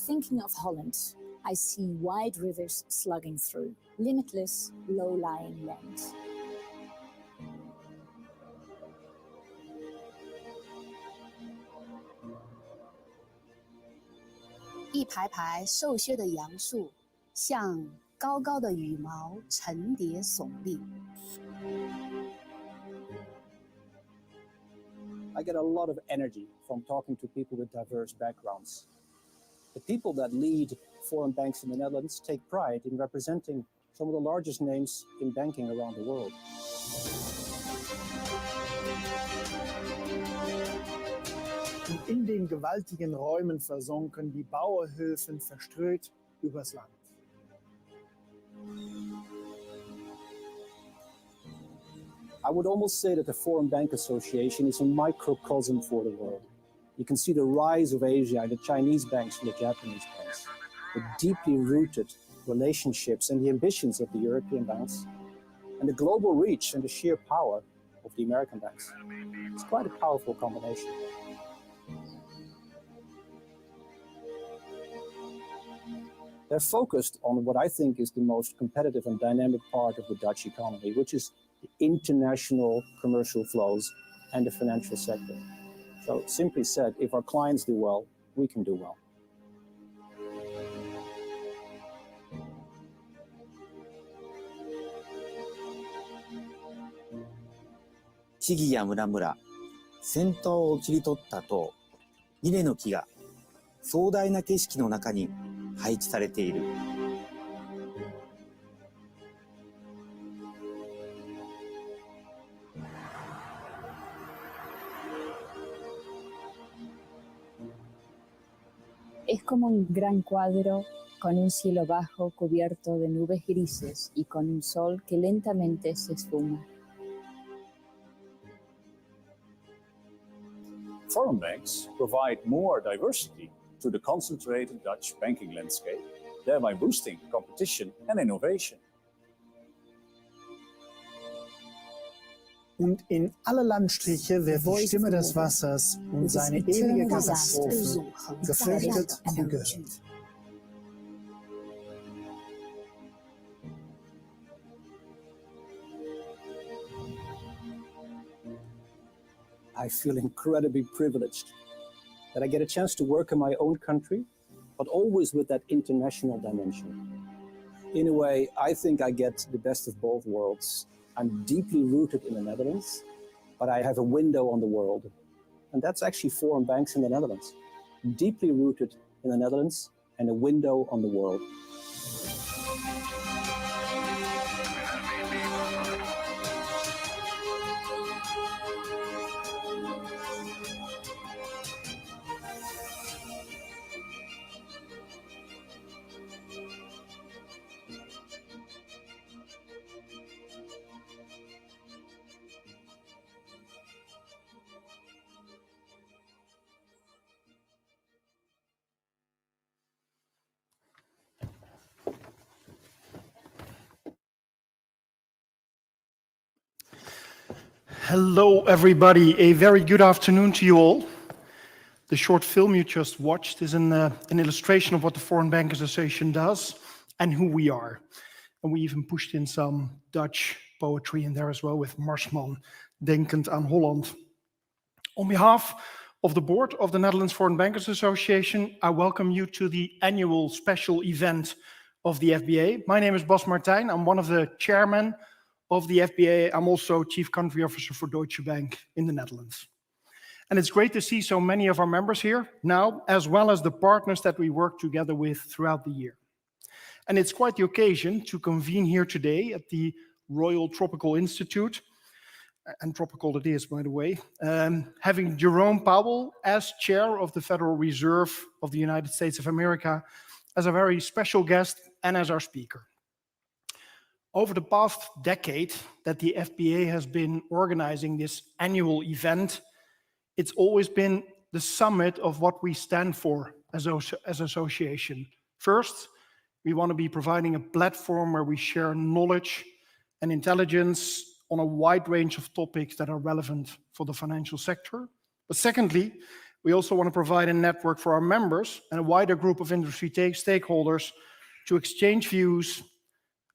thinking of Holland, I see wide rivers slugging through, limitless, low-lying land. 一排排瘦削的杨树，像高高的羽毛层叠耸立。I get a lot of energy from talking to people with diverse backgrounds. The people that lead foreign banks in the Netherlands take pride in representing some of the largest names in banking around the world. Und in den gewaltigen Räumen versunken, die Bauernhöfen verstreut übers Land. I would almost say that the Foreign Bank Association is a microcosm for the world. You can see the rise of Asia and the Chinese banks and the Japanese banks, the deeply rooted relationships and the ambitions of the European banks, and the global reach and the sheer power of the American banks. It's quite a powerful combination. They're focused on what I think is the most competitive and dynamic part of the Dutch economy, which is the international commercial flows and the financial sector. So simply said, if our clients do well, we can do well.「木々や村々、先頭を切り取った塔、稲の木が壮大な景色の中に配置されている。Es como un gran cuadro con un cielo bajo cubierto de nubes grises y con un sol que lentamente se esfuma. Foreign banks provide more diversity to the concentrated Dutch banking landscape, thereby boosting competition and innovation. Und in alle Landstriche wird die Stimme des Wassers und seine ewige Katastrophe gefürchtet und gehört. I feel incredibly privileged that I get a chance to work in my own country, but always with that international dimension. In a way, I think I get the best of both worlds. I'm deeply rooted in the Netherlands, but I have a window on the world. And that's actually foreign banks in the Netherlands. Deeply rooted in the Netherlands and a window on the world. Hello, everybody. A very good afternoon to you all. The short film you just watched is an illustration of what the Foreign Bankers Association does and who we are. And we even pushed in some Dutch poetry in there as well with Marsman, Denkend aan Holland. On behalf of the board of the Netherlands Foreign Bankers Association, I welcome you to the annual special event of the FBA. My name is Bas Martijn. I'm one of the chairmen of the FBA. I'm also Chief Country Officer for Deutsche Bank in the Netherlands. And it's great to see so many of our members here now, as well as the partners that we work together with throughout the year. And it's quite the occasion to convene here today at the Royal Tropical Institute, and tropical it is, by the way, having Jerome Powell as chair of the Federal Reserve of the United States of America as a very special guest and as our speaker. Over the past decade that the FBA has been organizing this annual event, it's always been the summit of what we stand for as association. First, we want to be providing a platform where we share knowledge and intelligence on a wide range of topics that are relevant for the financial sector. But secondly, We also want to provide a network for our members and a wider group of industry stakeholders to exchange views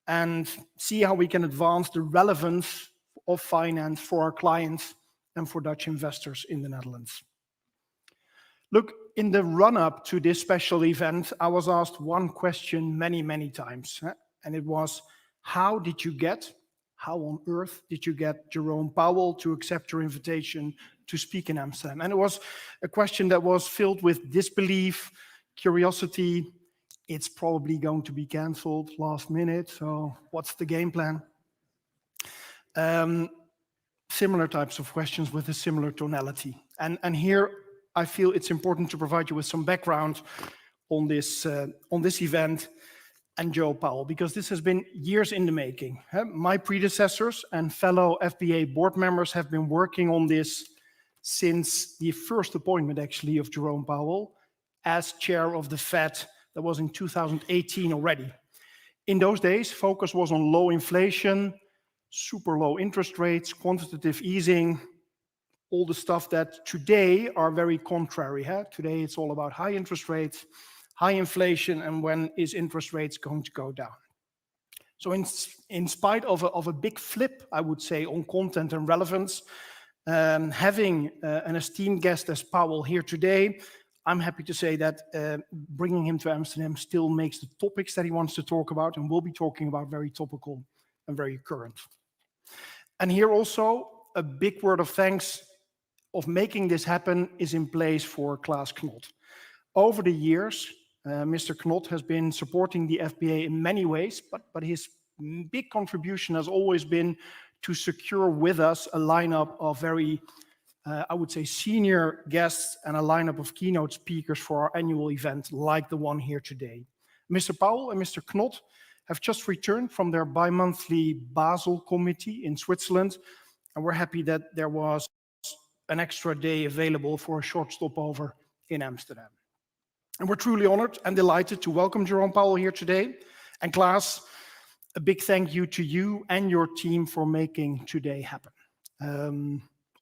and see how we can advance the relevance of finance for our clients and for Dutch investors in the Netherlands. Look, in the run-up to this special event, I was asked one question many times, and it was, how on earth did you get Jerome Powell to accept your invitation to speak in Amsterdam? And it was a question that was filled with disbelief, curiosity. It's probably going to be cancelled last minute, so what's the game plan? Similar types of questions with a similar tonality. And here I feel it's important to provide you with some background on this event and Joe Powell, because this has been years in the making. My predecessors and fellow FBA board members have been working on this since the first appointment, actually, of Jerome Powell as chair of the Fed. That was in 2018 already. In those days, focus was on low inflation, super low interest rates, quantitative easing, all the stuff that today are very contrary. Today it's all about high interest rates, high inflation, and when is interest rates going to go down? So in spite of a big flip, I would say, on content and relevance, having an esteemed guest as Powell here today, I'm happy to say that bringing him to Amsterdam still makes the topics that he wants to talk about and will be talking about very topical and very current. And here also, a big word of thanks of making this happen is in place for Klaas Knot. Over the years, Mr. Knot has been supporting the FBA in many ways, but his big contribution has always been to secure with us a lineup of very, I would say, senior guests and a lineup of keynote speakers for our annual event like the one here today. Mr. Powell and Mr. Knot have just returned from their bi-monthly Basel committee in Switzerland, and we're happy that there was an extra day available for a short stopover in Amsterdam. And we're truly honored and delighted to welcome Jerome Powell here today. And Klaas, a big thank you to you and your team for making today happen.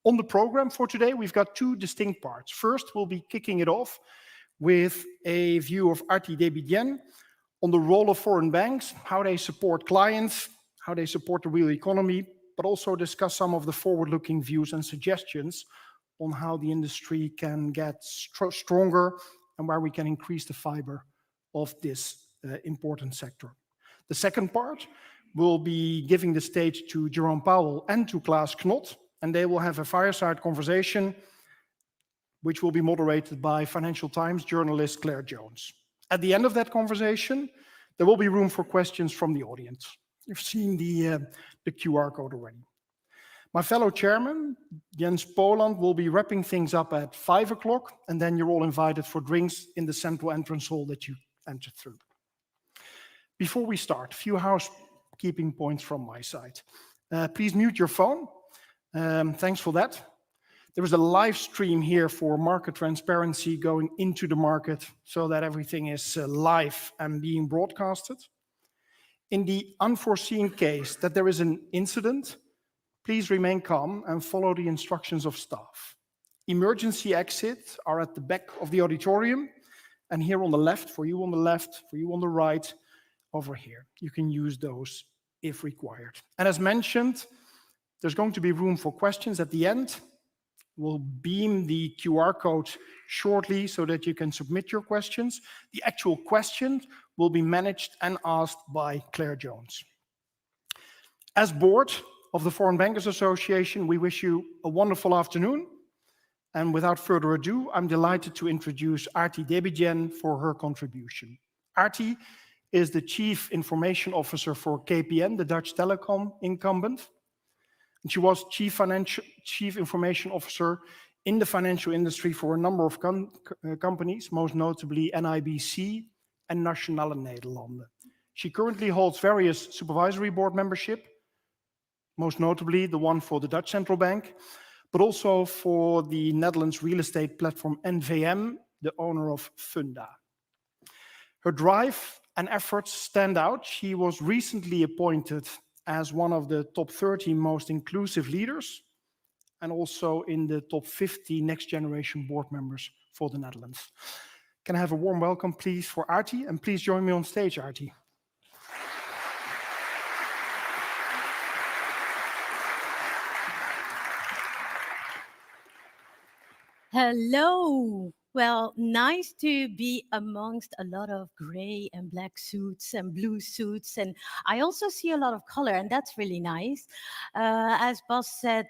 On the program for today, we've got two distinct parts. First, we'll be kicking it off with a view of Arti Debidjen on the role of foreign banks, how they support clients, how they support the real economy, but also discuss some of the forward-looking views and suggestions on how the industry can get stronger and where we can increase the fiber of this important sector. The second part will be giving the stage to Jerome Powell and to Klaas Knot, and they will have a fireside conversation which will be moderated by Financial Times journalist Claire Jones. At the end of that conversation, there will be room for questions from the audience. You've seen the QR code already. My fellow chairman, Jens Poland, will be wrapping things up at 5 o'clock, and then you're all invited for drinks in the central entrance hall that you entered through. Before we start, a few housekeeping points from my side. Please mute your phone. Thanks for that. There is a live stream here for market transparency going into the market so that everything is live and being broadcasted. In the unforeseen case that there is an incident, please remain calm and follow the instructions of staff. Emergency exits are at the back of the auditorium, and here on the left, for you on the left, for you on the right, over here. You can use those if required. And as mentioned, there's going to be room for questions at the end. We'll beam the QR code shortly so that you can submit your questions. The actual questions will be managed and asked by Claire Jones. As board of the Foreign Bankers Association, we wish you a wonderful afternoon. And without further ado, I'm delighted to introduce Arti Debidjen for her contribution. Arti is the Chief Information Officer for KPN, the Dutch telecom incumbent. And she was Chief Information Officer in the financial industry for a number of companies, most notably NIBC and Nationale Nederlanden. She currently holds various supervisory board membership, most notably the one for the Dutch Central Bank, but also for the Netherlands real estate platform NVM, the owner of Funda. Her drive and efforts stand out. She was recently appointed as one of the top 30 most inclusive leaders and also in the top 50 next generation board members for the Netherlands. Can I have a warm welcome, please, for Aarti? And please join me on stage, Aarti. Hello. Well, nice to be amongst a lot of gray and black suits and blue suits. And I also see a lot of color, and that's really nice. As Bas said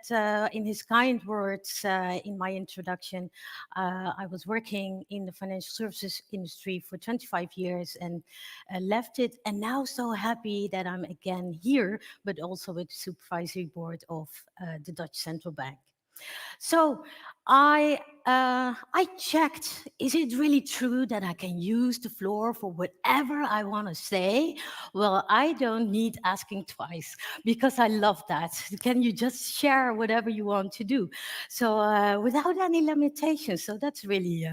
in his kind words in my introduction, I was working in the financial services industry for 25 years and left it. And now so happy that I'm again here, but also with the supervisory board of the Dutch Central Bank. So I checked, is it really true that I can use the floor for whatever I want to say? Well, I don't need asking twice because I love that. Can you just share whatever you want to do? So without any limitations. So that's really,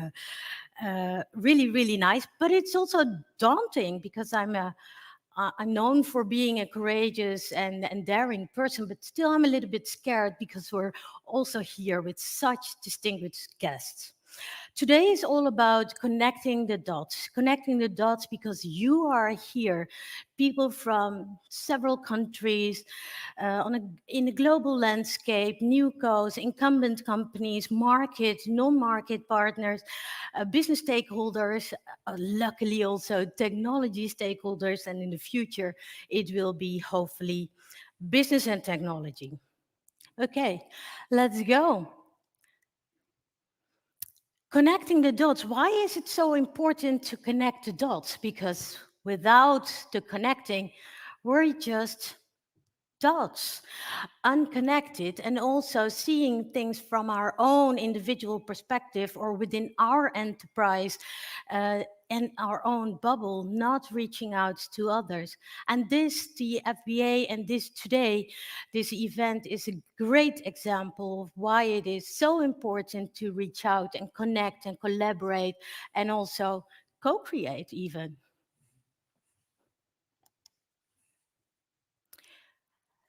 really nice. But it's also daunting because I'm known for being a courageous and daring person, but still I'm a little bit scared because we're also here with such distinguished guests. Today is all about connecting the dots because you are here, people from several countries in a global landscape, newcos, incumbent companies, market, non-market partners, business stakeholders, luckily also technology stakeholders, and in the future it will be hopefully business and technology. Okay, let's go. Connecting the dots. Why is it so important to connect the dots? Because without the connecting, we're just dots, unconnected, and also seeing things from our own individual perspective or within our enterprise and our own bubble, not reaching out to others. And this, the FBA, and this today, this event is a great example of why it is so important to reach out and connect and collaborate and also co-create even.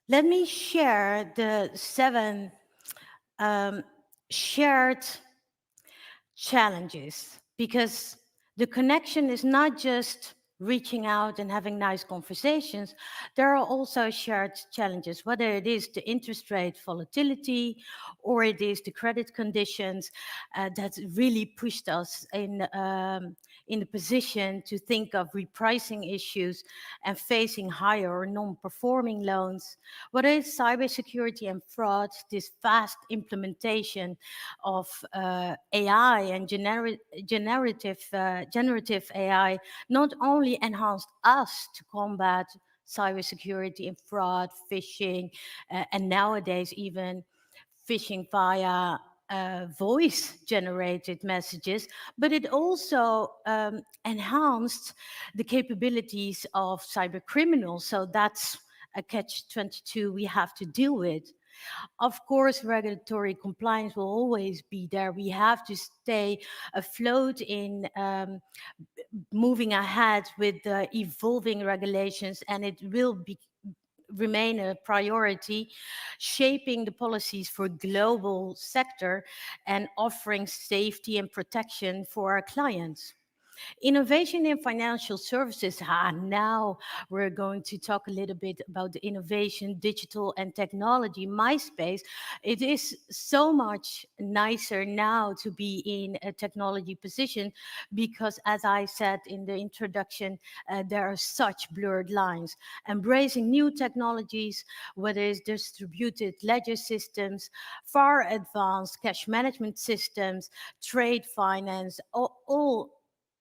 Let me share the 7 shared challenges, because the connection is not just reaching out and having nice conversations. There are also shared challenges, whether it is the interest rate volatility or it is the credit conditions that really pushed us in the position to think of repricing issues and facing higher or non-performing loans. Whether it's cybersecurity and fraud, this fast implementation of AI and generative AI not only enhanced us to combat cybersecurity and fraud, phishing, and nowadays even phishing via voice-generated messages, but it also enhanced the capabilities of cyber criminals. So that's a catch-22 we have to deal with. Of course, regulatory compliance will always be there. We have to stay afloat in moving ahead with the evolving regulations, and it will remain a priority, shaping the policies for global sector and offering safety and protection for our clients. Innovation in financial services. Now we're going to talk a little bit about the innovation, digital and technology, my space. It is so much nicer now to be in a technology position because, as I said in the introduction, there are such blurred lines. Embracing new technologies, whether it's distributed ledger systems, far advanced cash management systems, trade finance, all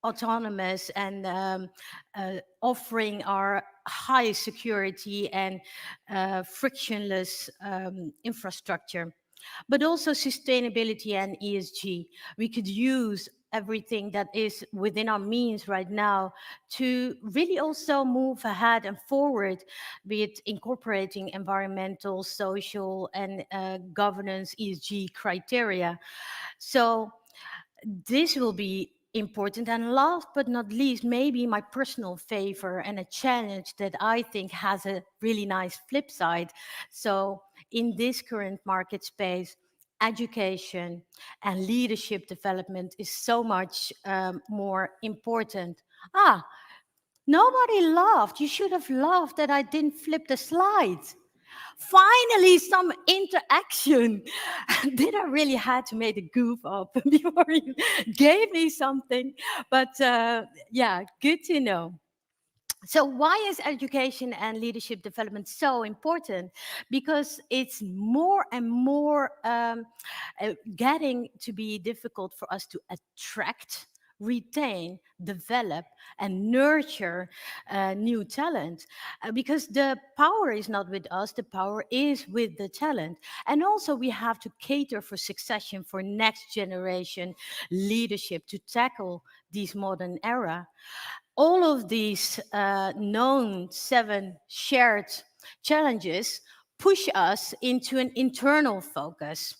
autonomous and offering our high security and frictionless infrastructure, but also sustainability and ESG. We could use everything that is within our means right now to really also move ahead and forward, be it incorporating environmental, social, and governance ESG criteria. So this will be important. And last but not least, maybe my personal favor and a challenge that I think has a really nice flip side. So in this current market space, education and leadership development is so much more important. Ah, nobody laughed. You should have laughed that I didn't flip the slides. Finally, some interaction. Did I really had to make a goof up before you gave me something? But yeah, good to know. So why is education and leadership development so important? Because it's more and more getting to be difficult for us to attract, retain, develop, and nurture new talent. Because the power is not with us, the power is with the talent. And also we have to cater for succession for next generation leadership to tackle this modern era. All of these known 7 shared challenges push us into an internal focus.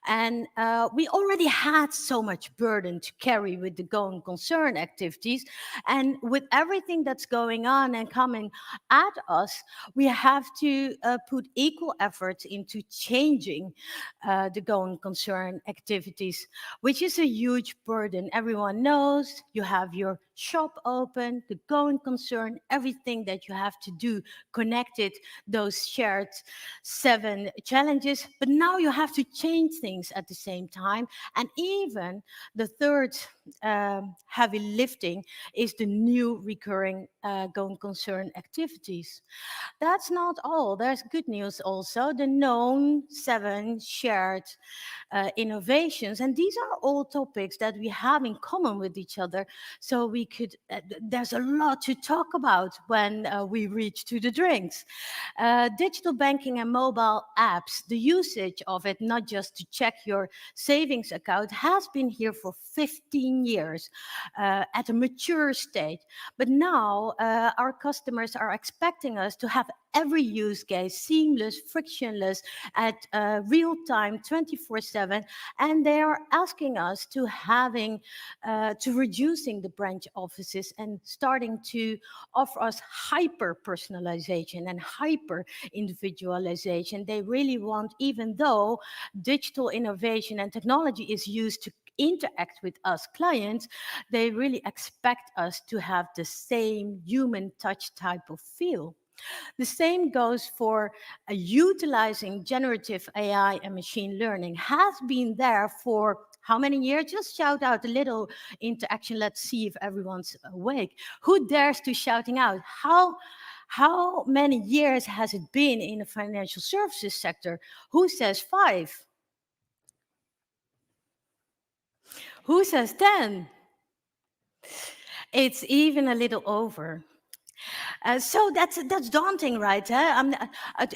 And we already had so much burden to carry with the going concern activities. And with everything that's going on and coming at us, we have to put equal efforts into changing the going concern activities, which is a huge burden. Everyone knows you have your shop open, the going concern, everything that you have to do connected, those shared 7 challenges. But now you have to change things at the same time. And even the third heavy lifting is the new recurring going concern activities. That's not all. There's good news also. The known 7 shared innovations. And these are all topics that we have in common with each other. So we could, there's a lot to talk about when we reach to the drinks. Digital banking and mobile apps, the usage of it, not just to check your savings account, has been here for 15 years at a mature state. But now our customers are expecting us to have every use case seamless, frictionless, at real time, 24/7, and they are asking us to reducing the branch offices and starting to offer us hyper personalization and hyper individualization. They really want, even though digital innovation and technology is used to interact with us clients, they really expect us to have the same human touch type of feel. The same goes for utilizing generative AI and machine learning. Has been there for how many years? Just shout out a little interaction. Let's see if everyone's awake. Who dares to shouting out? How many years has it been in the financial services sector? Who says 5? Who says 10? It's even a little over. So that's daunting, right?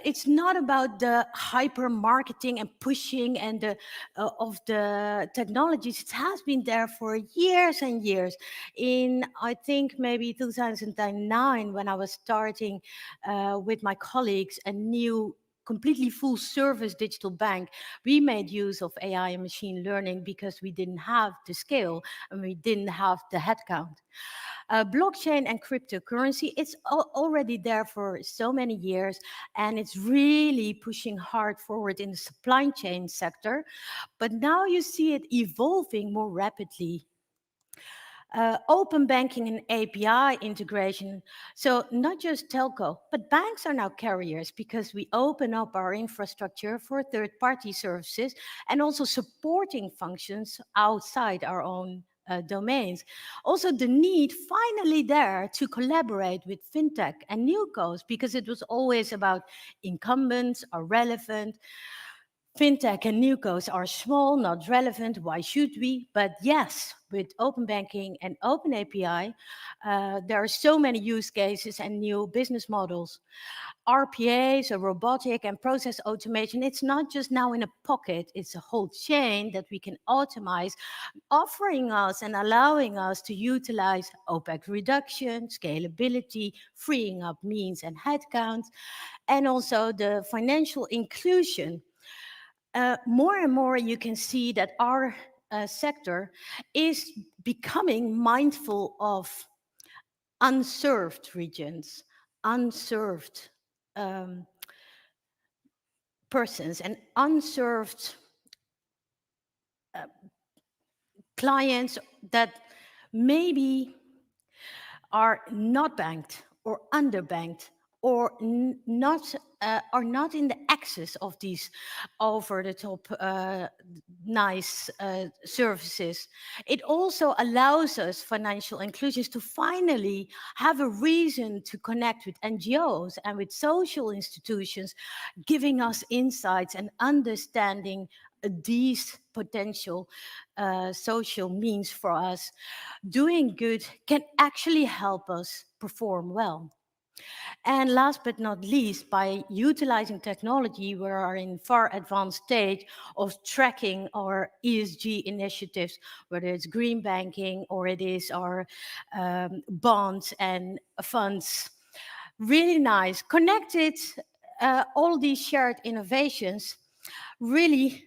It's not about the hyper marketing and pushing and of the technologies. It has been there for years and years. In, I think, maybe 2009, when I was starting with my colleagues a new completely full service digital bank, we made use of AI and machine learning because we didn't have the scale and we didn't have the headcount. Blockchain and cryptocurrency, it's already there for so many years, and it's really pushing hard forward in the supply chain sector. But now you see it evolving more rapidly. Open banking and API integration. So not just telco, but banks are now carriers because we open up our infrastructure for third-party services and also supporting functions outside our own domains. Also, the need finally there to collaborate with fintech and newcos, because it was always about incumbents are relevant. Fintech and newcos are small, not relevant. Why should we? But yes, with open banking and open API, there are so many use cases and new business models. RPAs, robotic and process automation, it's not just now in a pocket, it's a whole chain that we can automate, offering us and allowing us to utilize OPEX reduction, scalability, freeing up means and headcount, and also the financial inclusion. More and more you can see that our sector is becoming mindful of unserved regions, unserved persons, and unserved clients that maybe are not banked or underbanked or not are not in the access of these over-the-top nice services. It also allows us financial inclusions to finally have a reason to connect with NGOs and with social institutions, giving us insights and understanding these potential social means for us. Doing good can actually help us perform well. And last but not least, by utilizing technology, we are in far advanced stage of tracking our ESG initiatives, whether it's green banking or it is our bonds and funds. Really nice. Connected, all these shared innovations really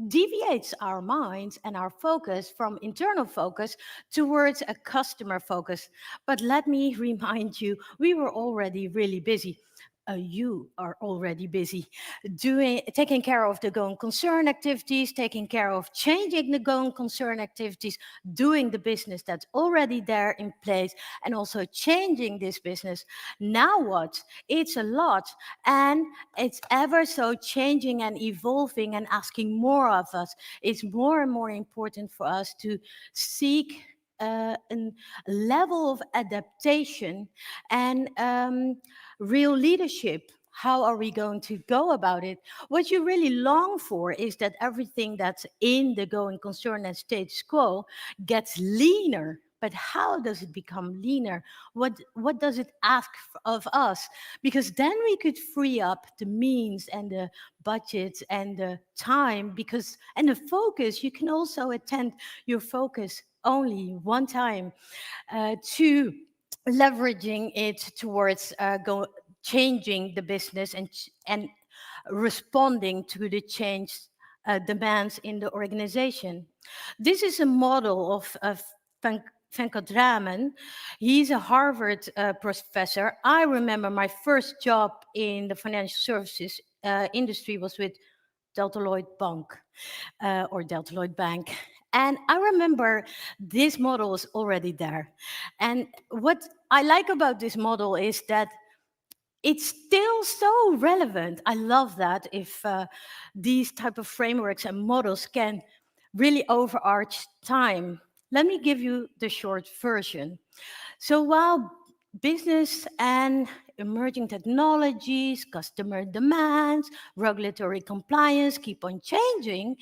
deviates our minds and our focus from internal focus towards a customer focus. But let me remind you, we were already really busy. You are already busy taking care of the going concern activities, taking care of changing the going concern activities, doing the business that's already there in place, and also changing this business. Now what? It's a lot, and it's ever so changing and evolving and asking more of us. It's more and more important for us to seek a level of adaptation and real leadership. How are we going to go about it? What you really long for is that everything that's in the going concern and status quo gets leaner. But how does it become leaner? What does it ask of us? Because then we could free up the means and the budget and the time, and the focus. You can also attend your focus only one time to leveraging it towards changing the business and responding to the changed demands in the organization. This is a model of Venkatraman. He's a Harvard professor. I remember my first job in the financial services industry was with Delta Lloyd Bank or Delta Lloyd Bank. And I remember this model was already there. And what I like about this model is that it's still so relevant. I love that if these type of frameworks and models can really overarch time. Let me give you the short version. So while business and emerging technologies, customer demands, regulatory compliance keep on changing,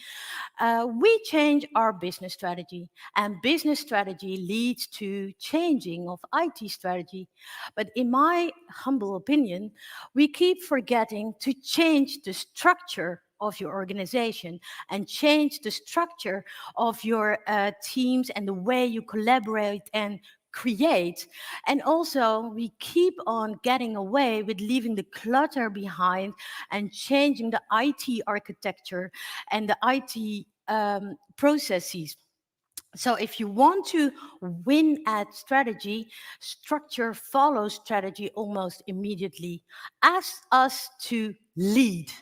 we change our business strategy. And business strategy leads to changing of IT strategy. But in my humble opinion, we keep forgetting to change the structure of your organization and change the structure of your teams and the way you collaborate and create. And also we keep on getting away with leaving the clutter behind and changing the IT architecture and the IT processes. So if you want to win at strategy, structure follows strategy almost immediately. Ask us to lead.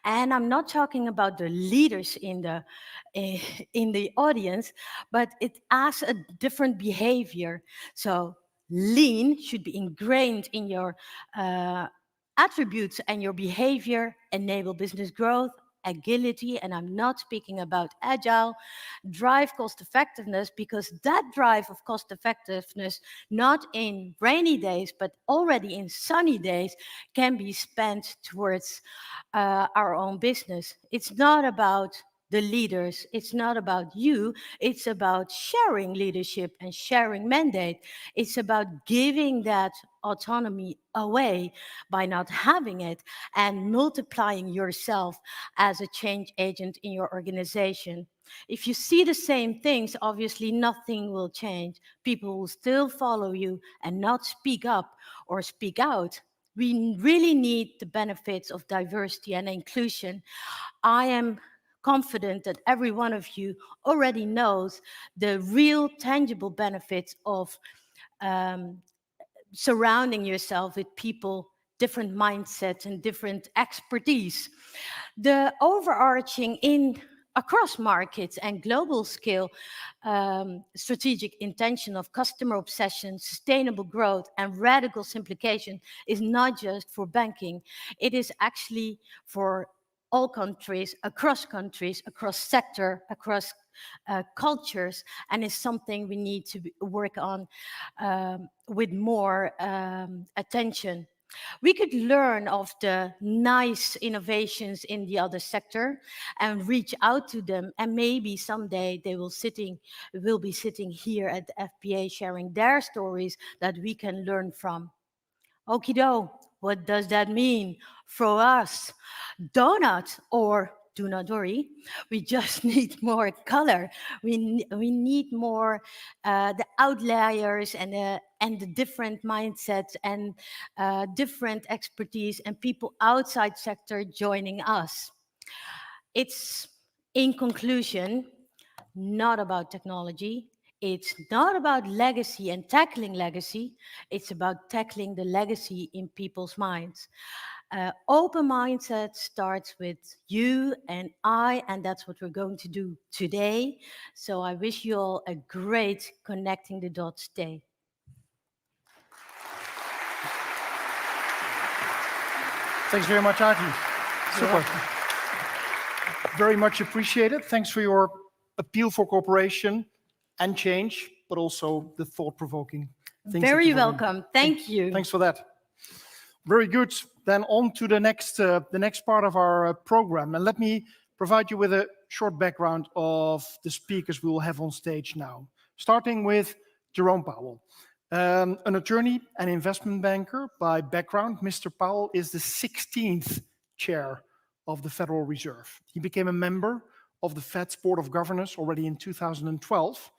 And I'm not talking about the leaders in the audience, but it asks a different behavior. So lean should be ingrained in your attributes and your behavior, enable business growth, agility, and I'm not speaking about agile, drive cost effectiveness, because that drive of cost effectiveness, not in rainy days, but already in sunny days, can be spent towards our own business. It's not about the leaders, it's not about you, it's about sharing leadership and sharing mandate. It's about giving that autonomy away by not having it and multiplying yourself as a change agent in your organization. If you see the same things, obviously nothing will change. People will still follow you and not speak up or speak out. We really need the benefits of diversity and inclusion. I am confident that every one of you already knows the real tangible benefits of surrounding yourself with people, different mindsets and different expertise. The overarching in across markets and global scale, strategic intention of customer obsession, sustainable growth, and radical simplification is not just for banking. It is actually for all countries, across sector, across cultures, and is something we need to work on with more attention. We could learn of the nice innovations in the other sector and reach out to them, and maybe someday they will be sitting here at the FBA sharing their stories that we can learn from. Okido, what does that mean for us? Donut or do not worry, we just need more color. We need more the outliers and the different mindsets and different expertise and people outside sector joining us. It's, in conclusion, not about technology. It's not about legacy and tackling legacy. It's about tackling the legacy in people's minds. Open mindset starts with you and I, and that's what we're going to do today. So I wish you all a great Connecting the Dots day. Thanks very much, Artie. Super. Very much appreciated. Thanks for your appeal for cooperation and change, but also the thought-provoking things. Very welcome. Thank you. Thanks for that. Very good. Then on to the next part of our program. And let me provide you with a short background of the speakers we will have on stage now. Starting with Jerome Powell. An attorney and investment banker by background, Mr. Powell is the 16th chair of the Federal Reserve. He became a member of the Fed's Board of Governors already in 2012.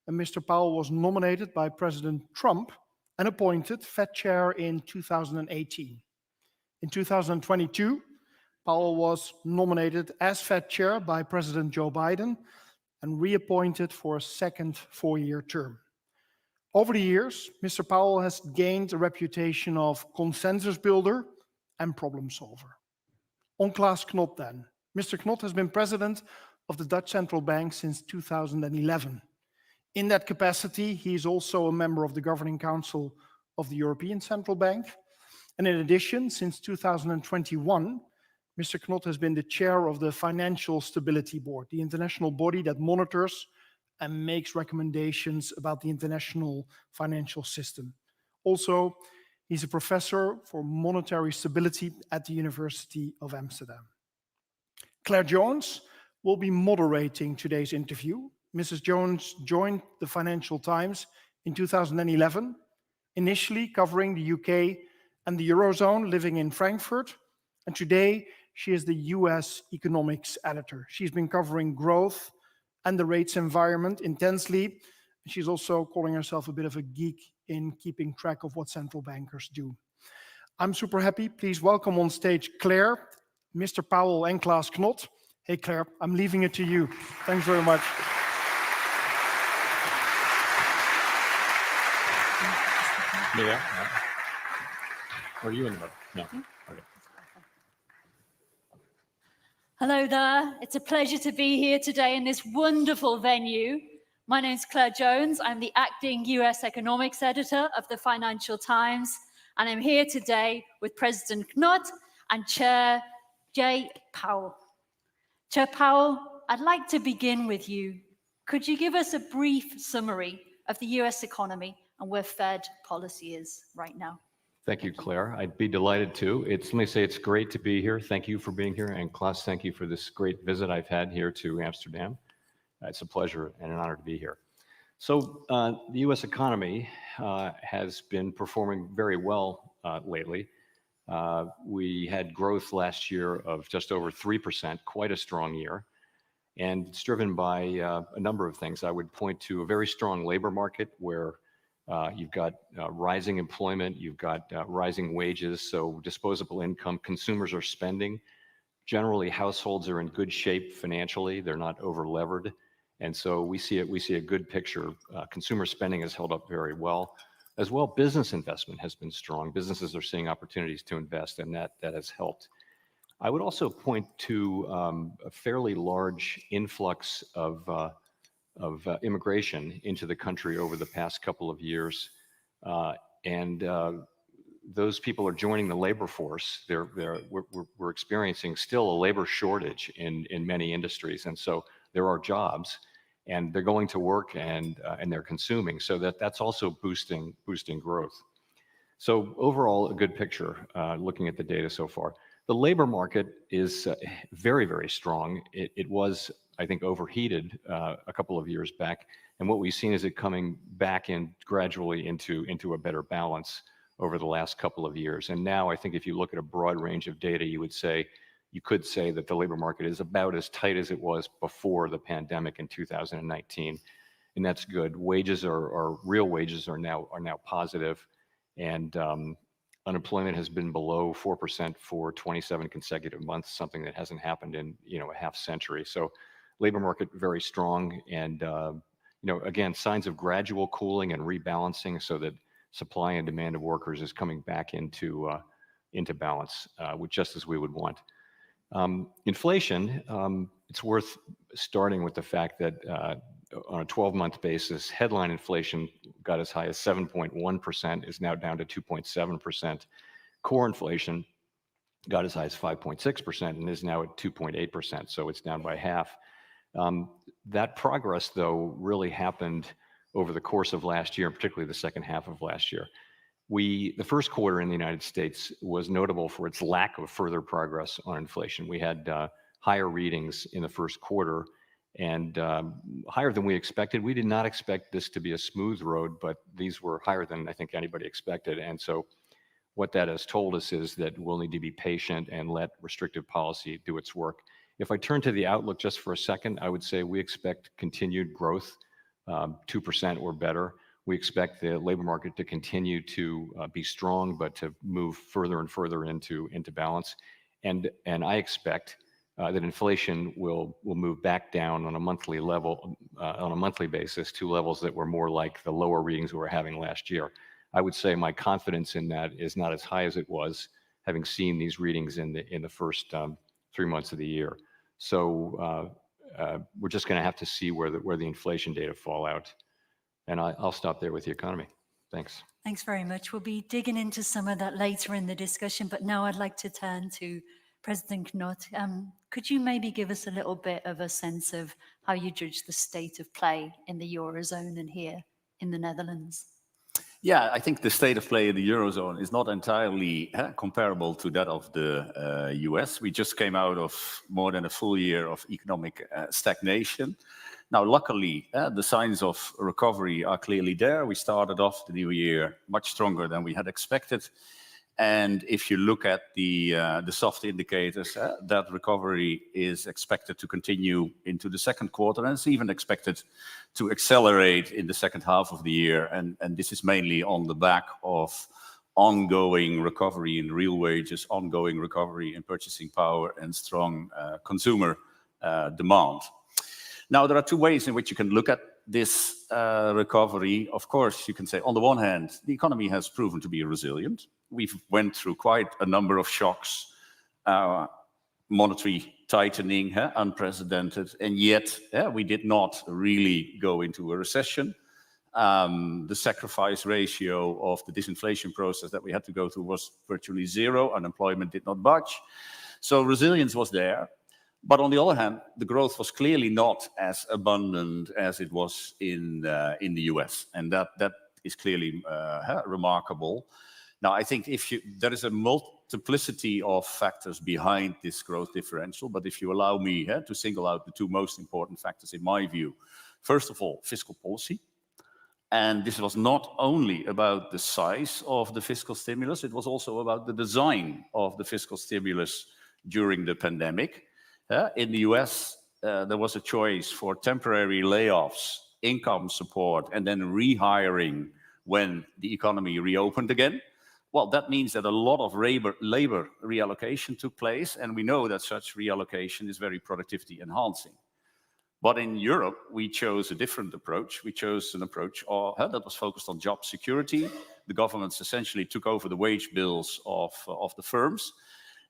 And Mr. Powell was nominated by President Trump and appointed Fed chair in 2018. In 2022, Powell was nominated as Fed chair by President Joe Biden and reappointed for a second four-year term. Over the years, Mr. Powell has gained a reputation of consensus builder and problem solver. On Klaas Knot then. Mr. Knot has been president of the Dutch Central Bank since 2011. In that capacity, he is also a member of the Governing Council of the European Central Bank. And in addition, since 2021, Mr. Knot has been the chair of the Financial Stability Board, the international body that monitors and makes recommendations about the international financial system. Also, he's a professor for monetary stability at the University of Amsterdam. Claire Jones will be moderating today's interview. Mrs. Jones joined the Financial Times in 2011, initially covering the UK and the Eurozone, living in Frankfurt. And today, she is the US economics editor. She's been covering growth and the rates environment intensely. She's also calling herself a bit of a geek in keeping track of what central bankers do. I'm super happy. Please welcome on stage Claire, Mr. Powell, and Klaas Knot. Hey, Claire, I'm leaving it to you. Thanks very much. Yeah. Or are you in the middle? No. Okay. Hello there. It's a pleasure to be here today in this wonderful venue. My name's Claire Jones. I'm the acting US economics editor of the Financial Times, and I'm here today with President Knot and Chair Jay Powell. Chair Powell, I'd like to begin with you. Could you give us a brief summary of the US economy and where Fed policy is right now? Thank you, Claire. I'd be delighted to. Let me say it's great to be here. Thank you for being here. And Klaas, thank you for this great visit I've had here to Amsterdam. It's a pleasure and an honor to be here. So the US economy has been performing very well lately. We had growth last year of just over 3%, quite a strong year. And it's driven by a number of things. I would point to a very strong labor market where you've got rising employment, you've got rising wages, so disposable income, consumers are spending. Generally, households are in good shape financially, they're not over-levered. And so we see a good picture. Consumer spending has held up very well. As well, business investment has been strong. Businesses are seeing opportunities to invest, and that has helped. I would also point to a fairly large influx of immigration into the country over the past couple of years. And those people are joining the labor force. We're experiencing still a labor shortage in many industries. And so there are jobs, and they're going to work and they're consuming. So that's also boosting growth. So overall, a good picture looking at the data so far. The labor market is very, very strong. It was, I think, overheated a couple of years back. And what we've seen is it coming back in gradually into a better balance over the last couple of years. And now I think if you look at a broad range of data, you could say that the labor market is about as tight as it was before the pandemic in 2019. And that's good. Real wages are now positive. And unemployment has been below 4% for 27 consecutive months, something that hasn't happened in a half century. So labor market very strong, and again, signs of gradual cooling and rebalancing, so that supply and demand of workers is coming back into balance, which just as we would want. Inflation, it's worth starting with the fact that on a 12-month basis, headline inflation got as high as 7.1%, is now down to 2.7%. Core inflation got as high as 5.6% and is now at 2.8%, so it's down by half. That progress, though, really happened over the course of last year, particularly the second half of last year. The first quarter in the United States was notable for its lack of further progress on inflation. We had higher readings in the first quarter, and higher than we expected. We did not expect this to be a smooth road, but these were higher than I think anybody expected. And so what that has told us is that we'll need to be patient and let restrictive policy do its work. If I turn to the outlook just for a second, I would say we expect continued growth, 2% or better. We expect the labor market to continue to be strong, but to move further and further into balance. And I expect that inflation will move back down on a monthly level, on a monthly basis, to levels that were more like the lower readings we were having last year. I would say my confidence in that is not as high as it was, having seen these readings in the first 3 months of the year. So we're just going to have to see where the inflation data fall out. And I'll stop there with the economy. Thanks. Thanks very much. We'll be digging into some of that later in the discussion, but now I'd like to turn to President Knot. Could you maybe give us a little bit of a sense of how you judge the state of play in the Eurozone and here in the Netherlands? Yeah, I think the state of play in the Eurozone is not entirely comparable to that of the US. We just came out of more than a full year of economic stagnation. Now, luckily, the signs of recovery are clearly there. We started off the new year much stronger than we had expected. And if you look at the soft indicators, that recovery is expected to continue into the second quarter, and it's even expected to accelerate in the second half of the year. And this is mainly on the back of ongoing recovery in real wages, ongoing recovery in purchasing power, and strong consumer demand. Now, there are two ways in which you can look at this recovery. Of course, you can say, on the one hand, the economy has proven to be resilient. We've went through quite a number of shocks, monetary tightening, unprecedented, and yet we did not really go into a recession. The sacrifice ratio of the disinflation process that we had to go through was virtually zero. Unemployment did not budge. So resilience was there. But on the other hand, the growth was clearly not as abundant as it was in the US. And that is clearly remarkable. Now, I think there is a multiplicity of factors behind this growth differential, but if you allow me to single out the two most important factors in my view. First of all, fiscal policy. And this was not only about the size of the fiscal stimulus, it was also about the design of the fiscal stimulus during the pandemic. In the US, there was a choice for temporary layoffs, income support, and then rehiring when the economy reopened again. Well, that means that a lot of labor reallocation took place, and we know that such reallocation is very productivity enhancing. But in Europe, we chose a different approach. We chose an approach that was focused on job security. The governments essentially took over the wage bills of the firms.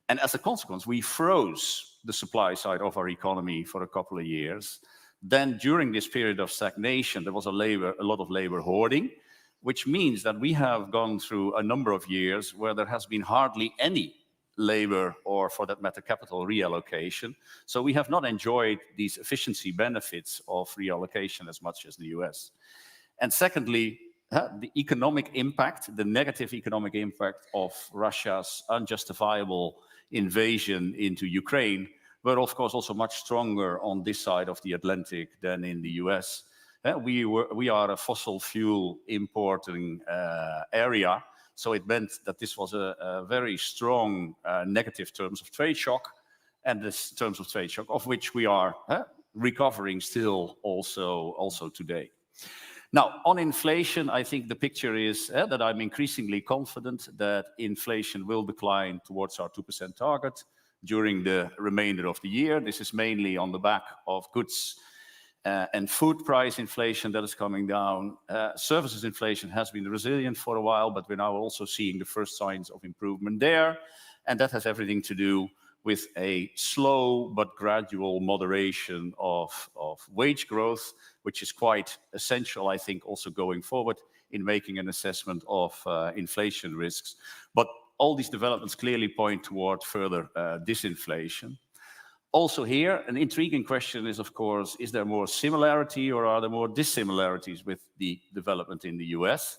And as a consequence, we froze the supply side of our economy for a couple of years. Then during this period of stagnation, there was a lot of labor hoarding, which means that we have gone through a number of years where there has been hardly any labor or, for that matter, capital reallocation. So we have not enjoyed these efficiency benefits of reallocation as much as the US. And secondly, the economic impact, the negative economic impact of Russia's unjustifiable invasion into Ukraine were, of course, also much stronger on this side of the Atlantic than in the US. We are a fossil fuel importing area, so it meant that this was a very strong negative terms of trade shock, and this terms of trade shock of which we are recovering still also today. Now, on inflation, I think the picture is that I'm increasingly confident that inflation will decline towards our 2% target during the remainder of the year. This is mainly on the back of goods and food price inflation that is coming down. Services inflation has been resilient for a while, but we're now also seeing the first signs of improvement there. And that has everything to do with a slow but gradual moderation of wage growth, which is quite essential, I think, also going forward in making an assessment of inflation risks. But all these developments clearly point toward further disinflation. Also here, an intriguing question is, of course, is there more similarity or are there more dissimilarities with the development in the US?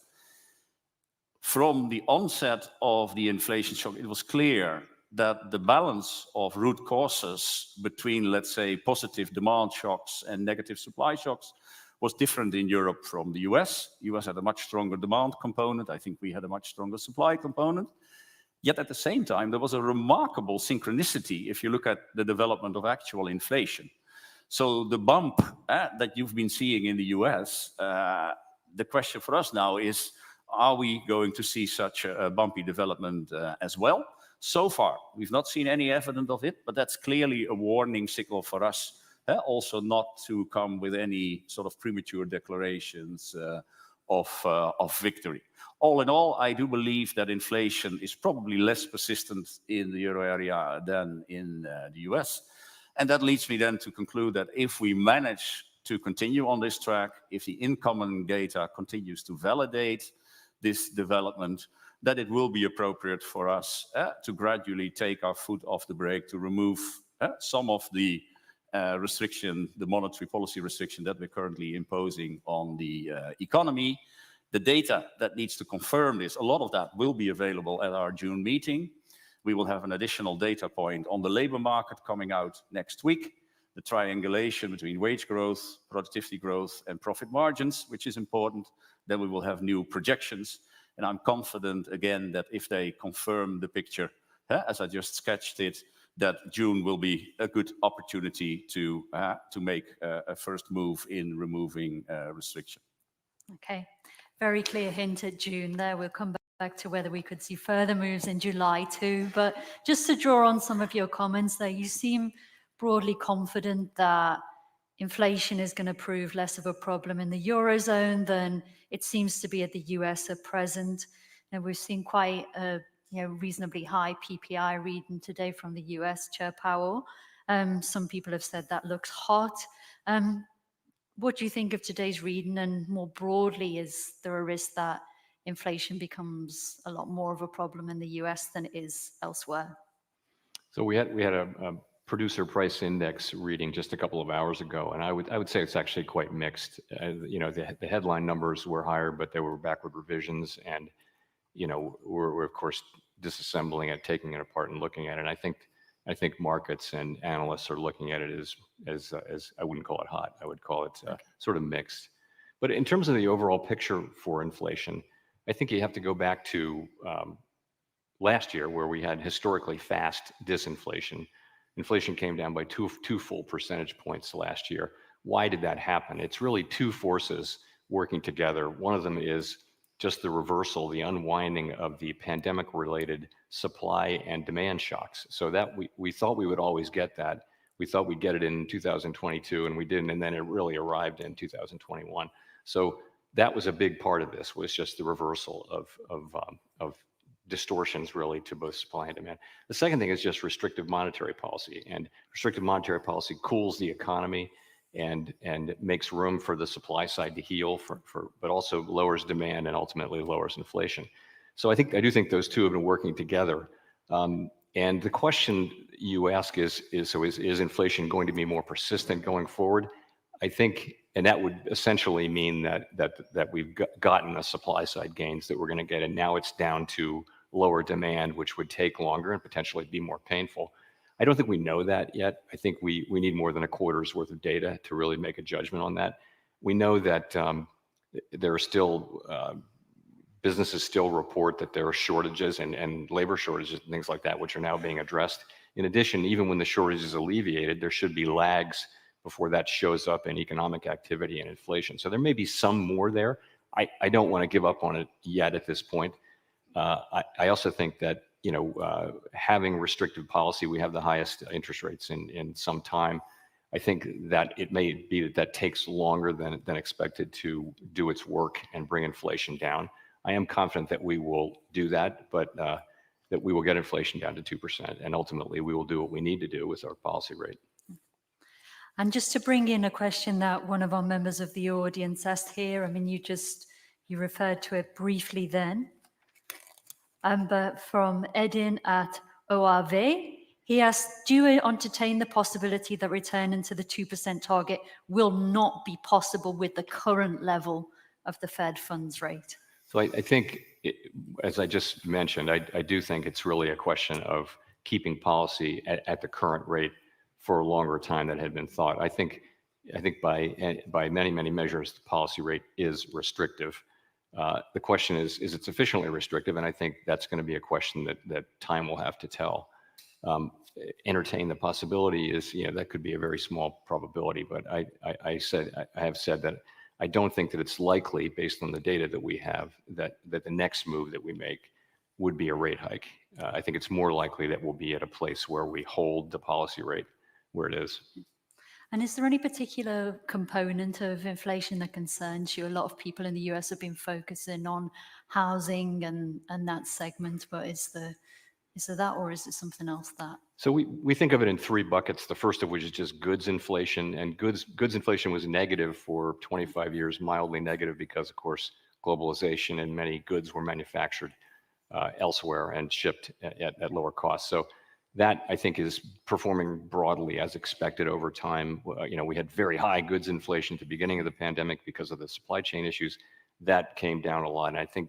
From the onset of the inflation shock, it was clear that the balance of root causes between, let's say, positive demand shocks and negative supply shocks was different in Europe from the US. The US had a much stronger demand component. I think we had a much stronger supply component. Yet at the same time, there was a remarkable synchronicity if you look at the development of actual inflation. So the bump that you've been seeing in the US, the question for us now is, are we going to see such a bumpy development as well? So far, we've not seen any evidence of it, but that's clearly a warning signal for us, also not to come with any sort of premature declarations of victory. All in all, I do believe that inflation is probably less persistent in the euro area than in the US. And that leads me then to conclude that if we manage to continue on this track, if the incoming data continues to validate this development, that it will be appropriate for us to gradually take our foot off the brake, to remove some of the restriction, the monetary policy restriction that we're currently imposing on the economy. The data that needs to confirm this, a lot of that will be available at our June meeting. We will have an additional data point on the labor market coming out next week, the triangulation between wage growth, productivity growth, and profit margins, which is important. Then we will have new projections. And I'm confident, again, that if they confirm the picture, as I just sketched it, that June will be a good opportunity to make a first move in removing restriction. Okay, very clear hint at June there. We'll come back to whether we could see further moves in July too. But just to draw on some of your comments there, you seem broadly confident that inflation is going to prove less of a problem in the Eurozone than it seems to be at the US at present. And we've seen quite a reasonably high PPI reading today from the US Chair Powell. Some people have said that looks hot. What do you think of today's reading? And more broadly, is there a risk that inflation becomes a lot more of a problem in the US than it is elsewhere? So we had a producer price index reading just a couple of hours ago, and I would say it's actually quite mixed. The headline numbers were higher, but they were backward revisions, and we're of course disassembling it, taking it apart, and looking at it. And I think markets and analysts are looking at it as I wouldn't call it hot. I would call it sort of mixed. But in terms of the overall picture for inflation, I think you have to go back to last year, where we had historically fast disinflation. Inflation came down by two full percentage points last year. Why did that happen? It's really two forces working together. One of them is just the reversal, the unwinding of the pandemic-related supply and demand shocks. So that we thought we would always get that. We thought we'd get it in 2022, and we didn't, and then it really arrived in 2021. So that was a big part of this, was just the reversal of distortions really to both supply and demand. The second thing is just restrictive monetary policy, and restrictive monetary policy cools the economy and makes room for the supply side to heal, but also lowers demand and ultimately lowers inflation. So I do think those two have been working together. And the question you ask is inflation going to be more persistent going forward? I think, and that would essentially mean that we've gotten the supply side gains that we're going to get, and now it's down to lower demand, which would take longer and potentially be more painful. I don't think we know that yet. I think we need more than a quarter's worth of data to really make a judgment on that. We know that there are still businesses still report that there are shortages and labor shortages and things like that, which are now being addressed. In addition, even when the shortage is alleviated, there should be lags before that shows up in economic activity and inflation. So there may be some more there. I don't want to give up on it yet at this point. I also think that, having restrictive policy, we have the highest interest rates in some time. I think that it may be that takes longer than expected to do its work and bring inflation down. I am confident that we will do that, but that we will get inflation down to 2%, and ultimately we will do what we need to do with our policy rate. And just to bring in a question that one of our members of the audience asked here, I mean, you referred to it briefly then, but from Edin at ORV, he asked, do you entertain the possibility that returning to the 2% target will not be possible with the current level of the Fed funds rate? So I think, as I just mentioned, I do think it's really a question of keeping policy at the current rate for a longer time than had been thought. I think by many measures, the policy rate is restrictive. The question is it sufficiently restrictive? And I think that's going to be a question that time will have to tell. Entertain the possibility is, that could be a very small probability, but I have said that I don't think that it's likely, based on the data that we have, that the next move that we make would be a rate hike. I think it's more likely that we'll be at a place where we hold the policy rate where it is. And is there any particular component of inflation that concerns you? A lot of people in the US have been focusing on housing and that segment, but is there that, or is it something else that? So we think of it in three buckets. The first of which is just goods inflation, and goods inflation was negative for 25 years, mildly negative because, of course, globalization and many goods were manufactured elsewhere and shipped at lower costs. So that, I think, is performing broadly as expected over time. We had very high goods inflation at the beginning of the pandemic because of the supply chain issues. That came down a lot, and I think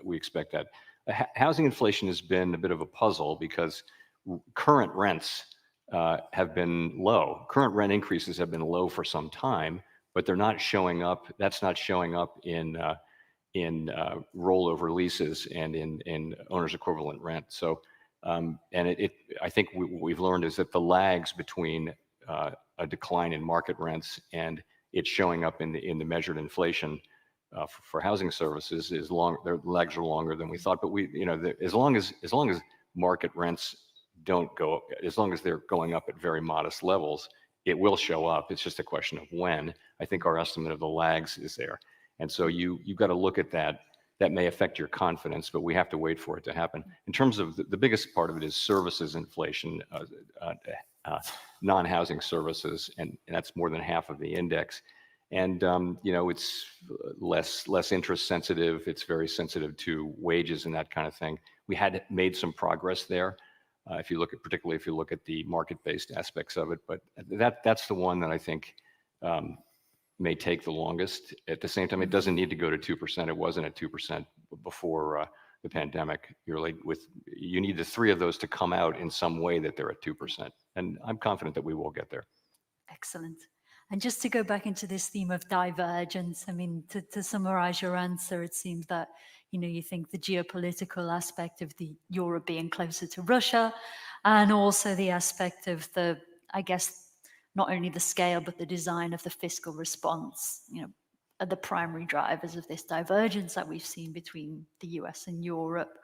we expect that. Housing inflation has been a bit of a puzzle because current rents have been low. Current rent increases have been low for some time, but they're not showing up. That's not showing up in rollover leases and in owner's equivalent rent. So, I think what we've learned is that the lags between a decline in market rents and it showing up in the measured inflation for housing services is long. Their lags are longer than we thought. But as long as market rents don't go, as long as they're going up at very modest levels, it will show up. It's just a question of when. I think our estimate of the lags is there, and so you've got to look at that. That may affect your confidence, but we have to wait for it to happen. In terms of the biggest part of it is services inflation, non-housing services, and that's more than half of the index. And it's less interest sensitive. It's very sensitive to wages and that kind of thing. We had made some progress there, particularly if you look at the market-based aspects of it. But that's the one that I think may take the longest. At the same time, it doesn't need to go to 2%. It wasn't at 2% before the pandemic. You need the three of those to come out in some way that they're at 2%. And I'm confident that we will get there. Excellent. And just to go back into this theme of divergence, I mean, to summarize your answer, it seems that, you think the geopolitical aspect of the Europe being closer to Russia, and also the aspect of not only the scale, but the design of the fiscal response, are the primary drivers of this divergence that we've seen between the US and Europe.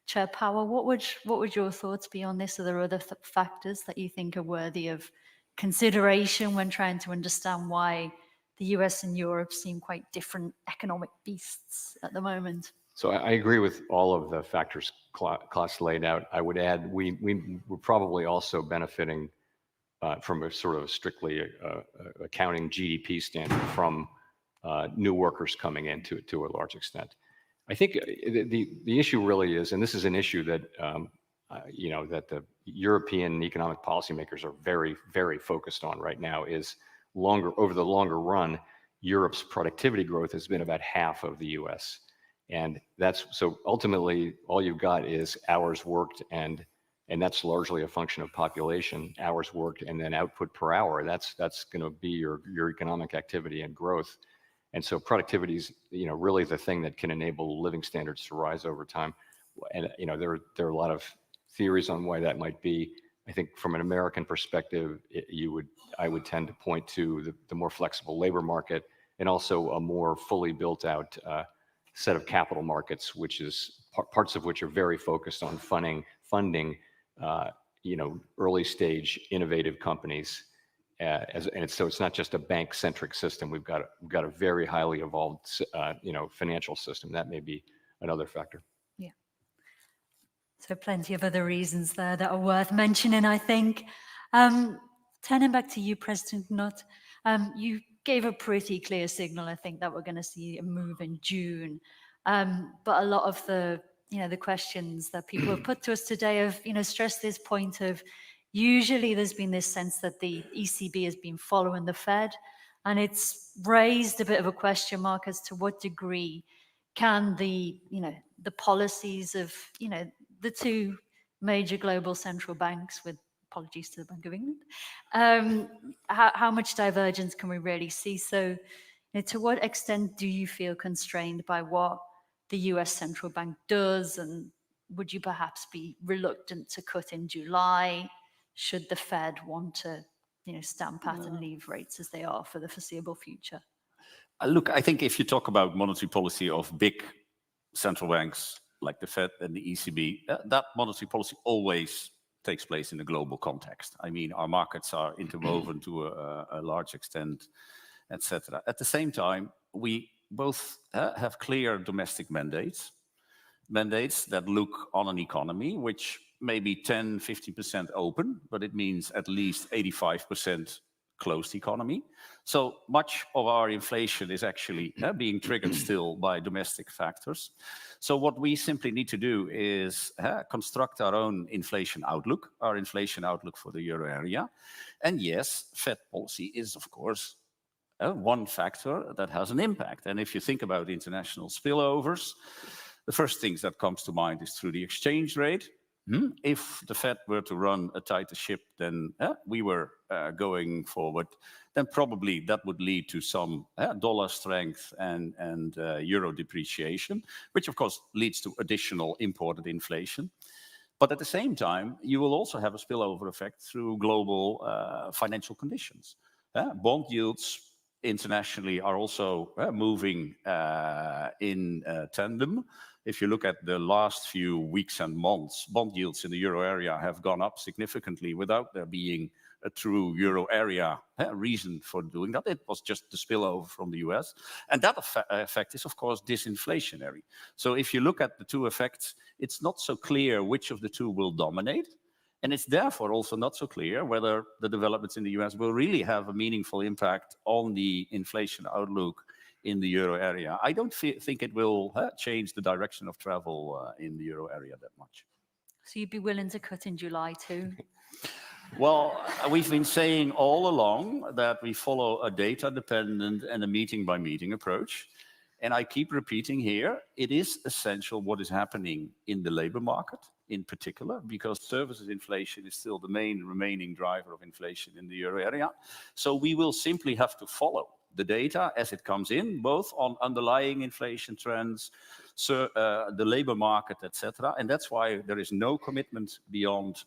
Chair Powell, what would your thoughts be on this? Are there other factors that you think are worthy of consideration when trying to understand why the US and Europe seem quite different economic beasts at the moment? So I agree with all of the factors Klaas laid out. I would add we're probably also benefiting from a sort of strictly accounting GDP standard from new workers coming in to a large extent. I think the issue really is, and this is an issue that that the European economic policymakers are very, very focused on right now, is over the longer run, Europe's productivity growth has been about half of the US. And so ultimately all you've got is hours worked, and that's largely a function of population, hours worked, and then output per hour. That's going to be your economic activity and growth. And so productivity is, really the thing that can enable living standards to rise over time. And, there are a lot of theories on why that might be. I think from an American perspective, I would tend to point to the more flexible labor market, and also a more fully built out set of capital markets, which is parts of which are very focused on funding early stage innovative companies. So it's not just a bank-centric system. We've got a very highly evolved, financial system. That may be another factor. Yeah. So plenty of other reasons there that are worth mentioning, I think. Turning back to you, President Knot, you gave a pretty clear signal, I think, that we're going to see a move in June. But a lot of the questions that people have put to us today have, stressed this point of, usually there's been this sense that the ECB has been following the Fed, and it's raised a bit of a question mark as to what degree can the policies of, the two major global central banks, with apologies to the Bank of England, how much divergence can we really see? So to what extent do you feel constrained by what the US central bank does, and would you perhaps be reluctant to cut in July should the Fed want to stand pat and leave rates as they are for the foreseeable future? Look, I think if you talk about monetary policy of big central banks like the Fed and the ECB, that monetary policy always takes place in a global context. I mean, our markets are interwoven to a large extent, etc. At the same time, we both have clear domestic mandates that look on an economy which may be 10, 50% open, but it means at least 85% closed economy. So much of our inflation is actually being triggered still by domestic factors. So what we simply need to do is construct our own inflation outlook for the euro area. And yes, Fed policy is, of course, one factor that has an impact. And if you think about international spillovers, the first things that comes to mind is through the exchange rate. If the Fed were to run a tighter ship than we were going forward, then probably that would lead to some dollar strength and euro depreciation, which of course leads to additional imported inflation. But at the same time, you will also have a spillover effect through global financial conditions. Bond yields internationally are also moving in tandem. If you look at the last few weeks and months, bond yields in the euro area have gone up significantly without there being a true euro area reason for doing that. It was just the spillover from the US. And that effect is, of course, disinflationary. So if you look at the two effects, it's not so clear which of the two will dominate. And it's therefore also not so clear whether the developments in the US will really have a meaningful impact on the inflation outlook in the euro area. I don't think it will change the direction of travel in the euro area that much. So you'd be willing to cut in July too? Well, we've been saying all along that we follow a data-dependent and a meeting-by-meeting approach. And I keep repeating here, it is essential what is happening in the labor market in particular, because services inflation is still the main remaining driver of inflation in the euro area. So we will simply have to follow the data as it comes in, both on underlying inflation trends, the labor market, etc. And that's why there is no commitment beyond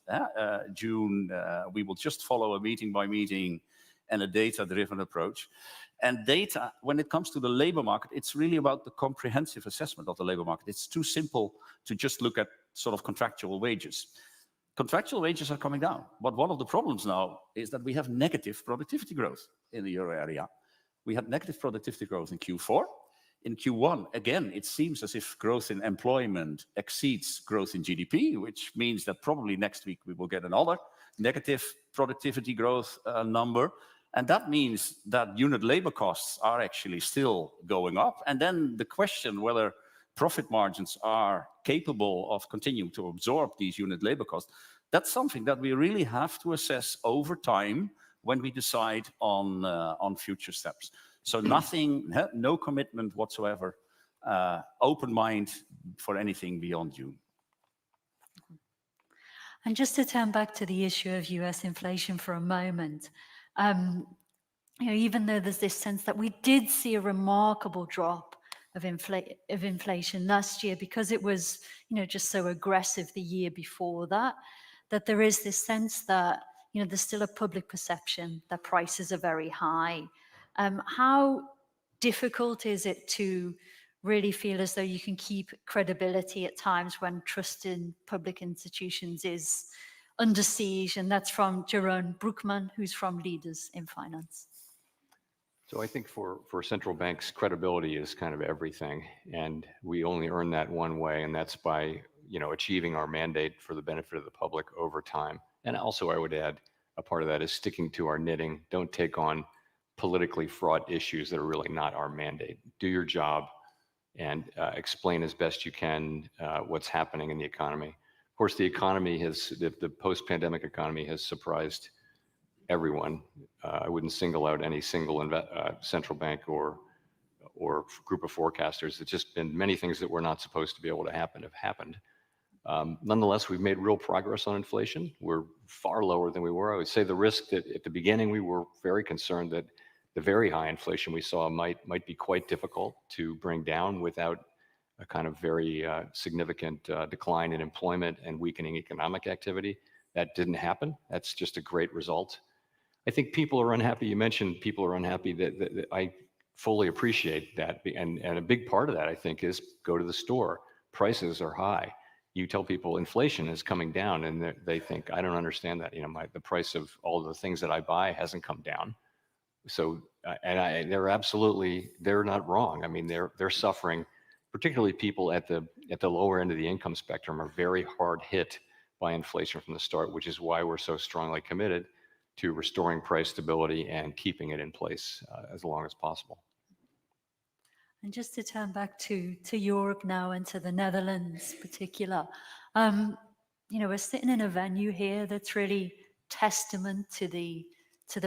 June. We will just follow a meeting by meeting and a data-driven approach. And data, when it comes to the labor market, it's really about the comprehensive assessment of the labor market. It's too simple to just look at sort of contractual wages. Contractual wages are coming down. But one of the problems now is that we have negative productivity growth in the euro area. We had negative productivity growth in Q4. In Q1, again, it seems as if growth in employment exceeds growth in GDP, which means that probably next week we will get another negative productivity growth number. And that means that unit labor costs are actually still going up. And then the question whether profit margins are capable of continuing to absorb these unit labor costs, that's something that we really have to assess over time when we decide on future steps. So nothing, no commitment whatsoever, open mind for anything beyond June. And just to turn back to the issue of US inflation for a moment, even though there's this sense that we did see a remarkable drop of inflation last year because it was, just so aggressive the year before that there is this sense that, there's still a public perception that prices are very high. How difficult is it to really feel as though you can keep credibility at times when trust in public institutions is under siege? And that's from Jeroen Broekman, who's from Leaders in Finance. So I think for central banks, credibility is kind of everything. And we only earn that one way, and that's by achieving our mandate for the benefit of the public over time. And also I would add, a part of that is sticking to our knitting. Don't take on politically fraught issues that are really not our mandate. Do your job and explain as best you can what's happening in the economy. Of course, the economy the post-pandemic economy has surprised everyone. I wouldn't single out any single central bank or group of forecasters. It's just been many things that were not supposed to be able to happen have happened. Nonetheless, we've made real progress on inflation. We're far lower than we were. I would say the risk that at the beginning we were very concerned that the very high inflation we saw might be quite difficult to bring down without a kind of very significant decline in employment and weakening economic activity. That didn't happen. That's just a great result. I think people are unhappy. You mentioned people are unhappy. That I fully appreciate that. And a big part of that, I think, is go to the store. Prices are high. You tell people inflation is coming down, and they think, I don't understand that. The price of all the things that I buy hasn't come down. So, they're not wrong. I mean, they're suffering. Particularly people at the lower end of the income spectrum are very hard hit by inflation from the start, which is why we're so strongly committed to restoring price stability and keeping it in place as long as possible. And just to turn back to Europe now and to the Netherlands in particular, we're sitting in a venue here that's really testament to the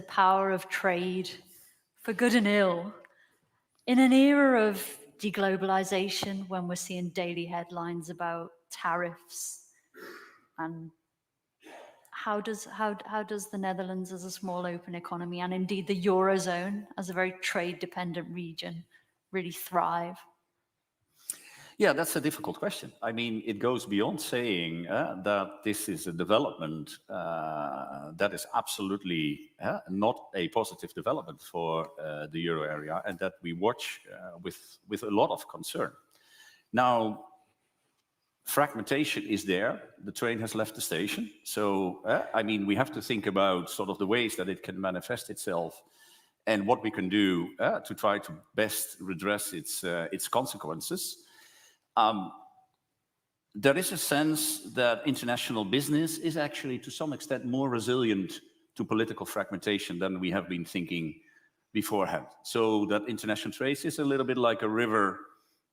power of trade for good and ill. In an era of deglobalization, when we're seeing daily headlines about tariffs, and how does the Netherlands as a small open economy, and indeed the Eurozone as a very trade-dependent region, really thrive? Yeah, that's a difficult question. I mean, it goes beyond saying that this is a development that is absolutely not a positive development for the euro area, and that we watch with a lot of concern. Now, fragmentation is there. The train has left the station. So, we have to think about sort of the ways that it can manifest itself and what we can do to try to best redress its consequences. There is a sense that international business is actually to some extent more resilient to political fragmentation than we have been thinking beforehand. So that international trade is a little bit like a river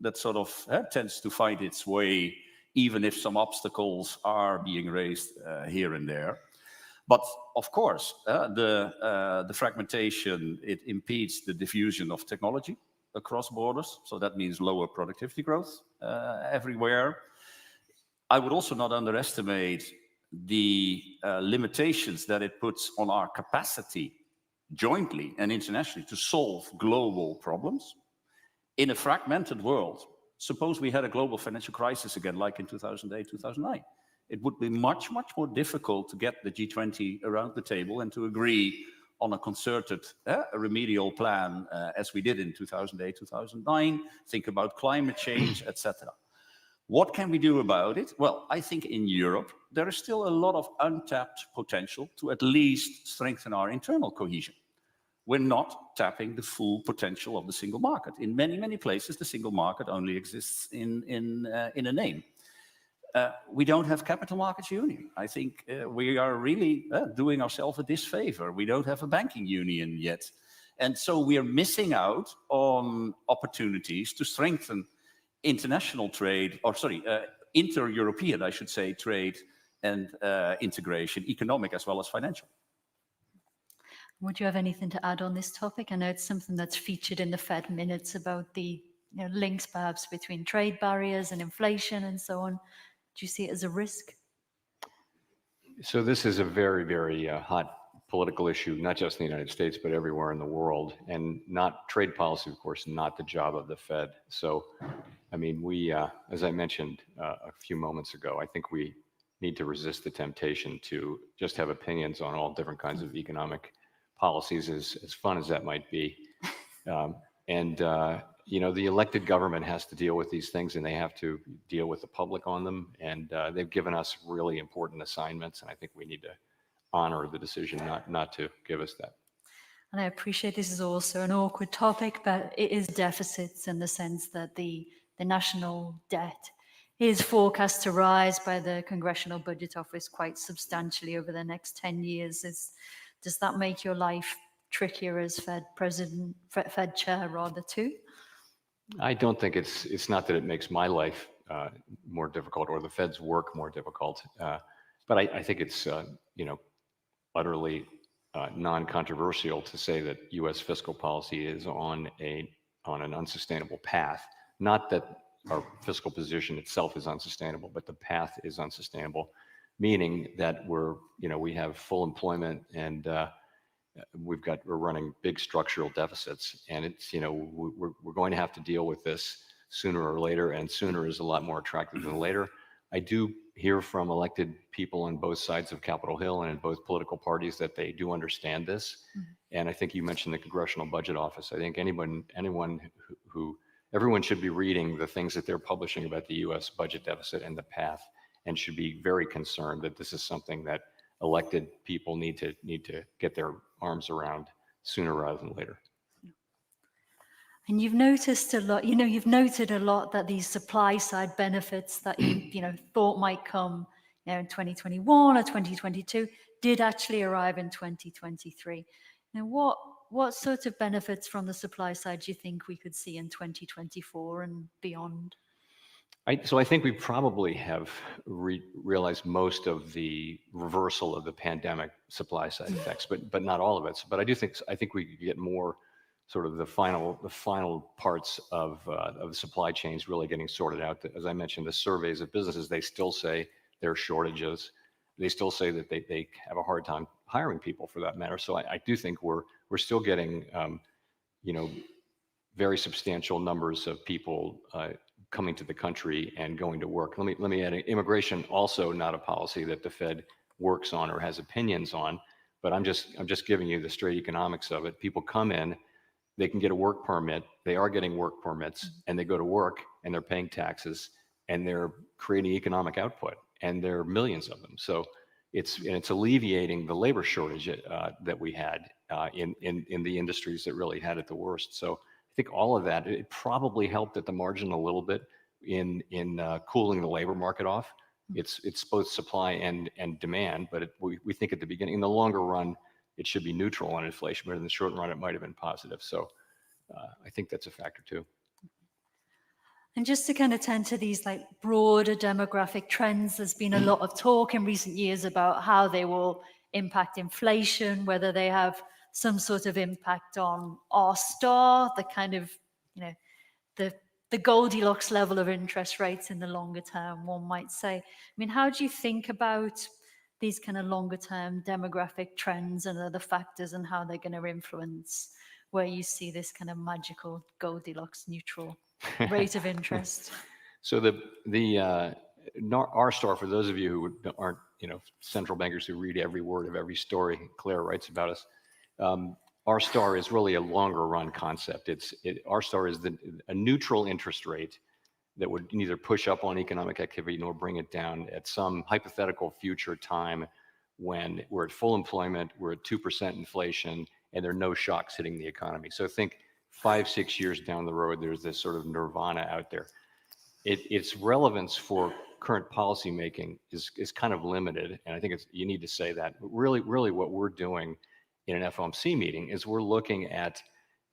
that sort of tends to find its way, even if some obstacles are being raised here and there. But of course, the fragmentation, it impedes the diffusion of technology across borders. So that means lower productivity growth everywhere. I would also not underestimate the limitations that it puts on our capacity jointly and internationally to solve global problems. In a fragmented world, suppose we had a global financial crisis again, like in 2008, 2009. It would be much, much more difficult to get the G20 around the table and to agree on a concerted remedial plan as we did in 2008, 2009. Think about climate change, etc. What can we do about it? Well, I think in Europe, there is still a lot of untapped potential to at least strengthen our internal cohesion. we're not tapping the full potential of the single market. In many, many places, the single market only exists in a name. We don't have capital markets union. I think we are really doing ourselves a disfavor. We don't have a banking union yet. And so we are missing out on opportunities to strengthen international trade, or sorry, inter-European, I should say, trade and integration, economic as well as financial. Would you have anything to add on this topic? I know it's something that's featured in the Fed minutes about the links perhaps between trade barriers and inflation and so on. Do you see it as a risk? So this is a very, very hot political issue, not just in the United States, but everywhere in the world, and not trade policy, of course, not the job of the Fed. So, I mean, we, as I mentioned a few moments ago, I think we need to resist the temptation to just have opinions on all different kinds of economic policies, as fun as that might be. You know, the elected government has to deal with these things, and they have to deal with the public on them. And they've given us really important assignments, and I think we need to honor the decision not to give us that. And I appreciate this is also an awkward topic, but it is deficits in the sense that the national debt is forecast to rise by the Congressional Budget Office quite substantially over the next 10 years. Does that make your life trickier as Fed chair rather too? I don't think it's not that it makes my life more difficult or the Fed's work more difficult, but I think it's you know, utterly non-controversial to say that U.S. fiscal policy is on an unsustainable path. Not that our fiscal position itself is unsustainable, but the path is unsustainable, meaning that we have full employment and we're running big structural deficits, and it's, you know, we're going to have to deal with this sooner or later, and sooner is a lot more attractive than later. I do hear from elected people on both sides of Capitol Hill and in both political parties that they do understand this. Mm-hmm. And I think you mentioned the Congressional Budget Office. I think everyone should be reading the things that they're publishing about the U.S. budget deficit and the path, and should be very concerned that this is something that elected people need to get their arms around sooner rather than later. And you've noticed a lot, you've noted a lot that these supply side benefits that you thought might come in 2021 or 2022 did actually arrive in 2023. Now, what sort of benefits from the supply side do you think we could see in 2024 and beyond? So I think we probably have realized most of the reversal of the pandemic supply side effects, but not all of it. But I think we could get more sort of the final parts of the supply chains really getting sorted out. As I mentioned, the surveys of businesses, they still say there are shortages. They still say that they have a hard time hiring people, for that matter. So I do think we're still getting very substantial numbers of people coming to the country and going to work. Let me add, immigration also not a policy that the Fed works on or has opinions on, but I'm just giving you the straight economics of it. People come in, they can get a work permit, they are getting work permits, and they go to work and they're paying taxes and they're creating economic output, and there are millions of them. So it's alleviating the labor shortage that we had in the industries that really had it the worst. So I think all of that, it probably helped at the margin a little bit in cooling the labor market off. It's both supply and demand, but we think at the beginning, in the longer run, it should be neutral on inflation, but in the short run, it might have been positive. So I think that's a factor too. And just to kind of tend to these like broader demographic trends, there's been a lot of talk in recent years about how they will impact inflation, whether they have some sort of impact on R-star, the kind of, the Goldilocks level of interest rates in the longer term, one might say. I mean, how do you think about these kind of longer term demographic trends and other factors and how they're going to influence where you see this kind of magical Goldilocks neutral rate of interest? So the R-star, for those of you who aren't central bankers who read every word of every story Claire writes about us, R-star is really a longer run concept. R-star is a neutral interest rate that would neither push up on economic activity nor bring it down at some hypothetical future time when we're at full employment, we're at 2% inflation, and there are no shocks hitting the economy. So think 5-6 years down the road, there's this sort of nirvana out there. Its relevance for current policy making is kind of limited, and I think you need to say that. But really what we're doing in an FOMC meeting is we're looking at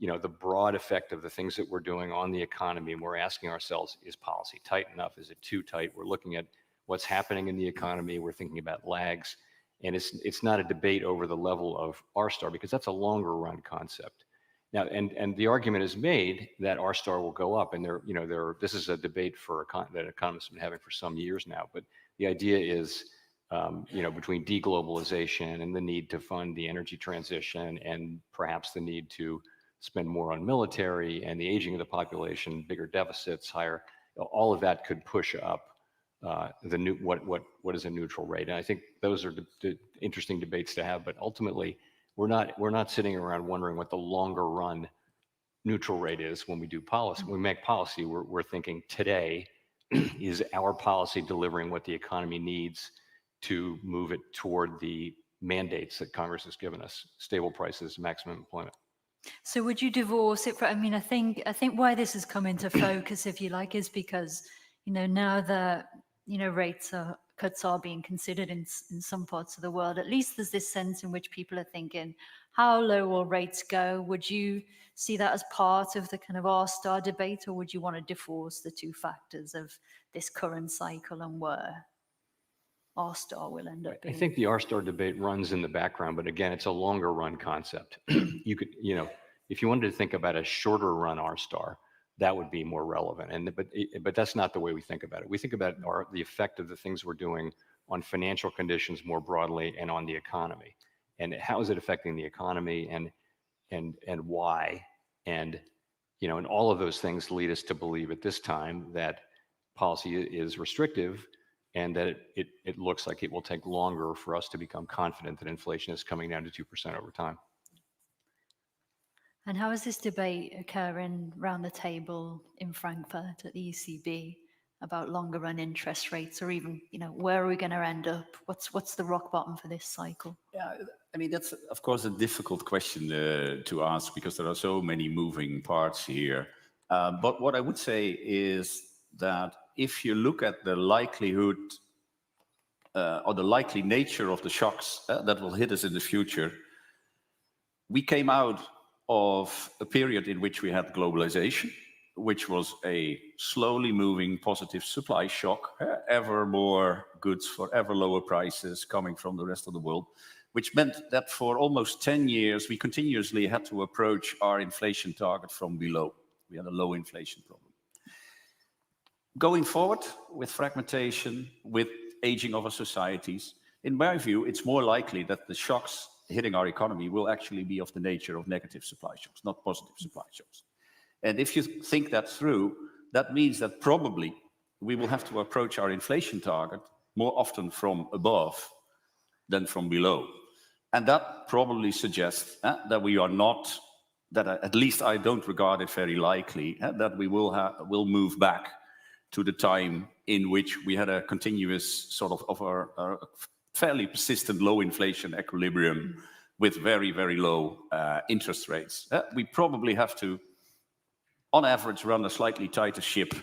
the broad effect of the things that we're doing on the economy, and we're asking ourselves, is policy tight enough? Is it too tight? We're looking at what's happening in the economy. We're thinking about lags, and it's not a debate over the level of R-star, because that's a longer run concept. Now, and the argument is made that R-star will go up, and this is a debate that economists have been having for some years now. But the idea is, between deglobalization and the need to fund the energy transition, and perhaps the need to spend more on military, and the aging of the population, bigger deficits, higher, all of that could push up what is a neutral rate. And I think those are the interesting debates to have. But ultimately, we're not sitting around wondering what the longer run neutral rate is when we do policy. When we make policy, we're thinking today, is our policy delivering what the economy needs to move it toward the mandates that Congress has given us: stable prices, maximum employment. So would you divorce it from, I think why this has come into focus, if you like, is because, now that, cuts are being considered in some parts of the world, at least there's this sense in which people are thinking, how low will rates go? Would you see that as part of the kind of R-star debate, or would you want to divorce the two factors of this current cycle and where R-star will end up being? I think the R-star debate runs in the background, but again, it's a longer run concept. You could, if you wanted to think about a shorter run R-star, that would be more relevant. But that's not the way we think about it. We think about the effect of the things we're doing on financial conditions more broadly and on the economy. And how is it affecting the economy, and why? And and all of those things lead us to believe at this time that policy is restrictive, and that it looks like it will take longer for us to become confident that inflation is coming down to 2% over time. And how is this debate occurring around the table in Frankfurt at the ECB about longer run interest rates, or even, where are we going to end up? What's the rock bottom for this cycle? Yeah, that's of course a difficult question to ask, because there are so many moving parts here. But what I would say is that if you look at the likelihood or the likely nature of the shocks that will hit us in the future, we came out of a period in which we had globalization, which was a slowly moving positive supply shock, ever more goods for ever lower prices coming from the rest of the world, which meant that for almost 10 years, we continuously had to approach our inflation target from below. We had a low inflation problem. Going forward, with fragmentation, with aging of our societies, in my view, it's more likely that the shocks hitting our economy will actually be of the nature of negative supply shocks, not positive supply shocks. And if you think that through, that means that probably we will have to approach our inflation target more often from above than from below. And that probably suggests that we are not, that at least I don't regard it very likely, that we will move back to the time in which we had a continuous sort of our fairly persistent low inflation equilibrium with very, very low interest rates. We probably have to, on average, run a slightly tighter ship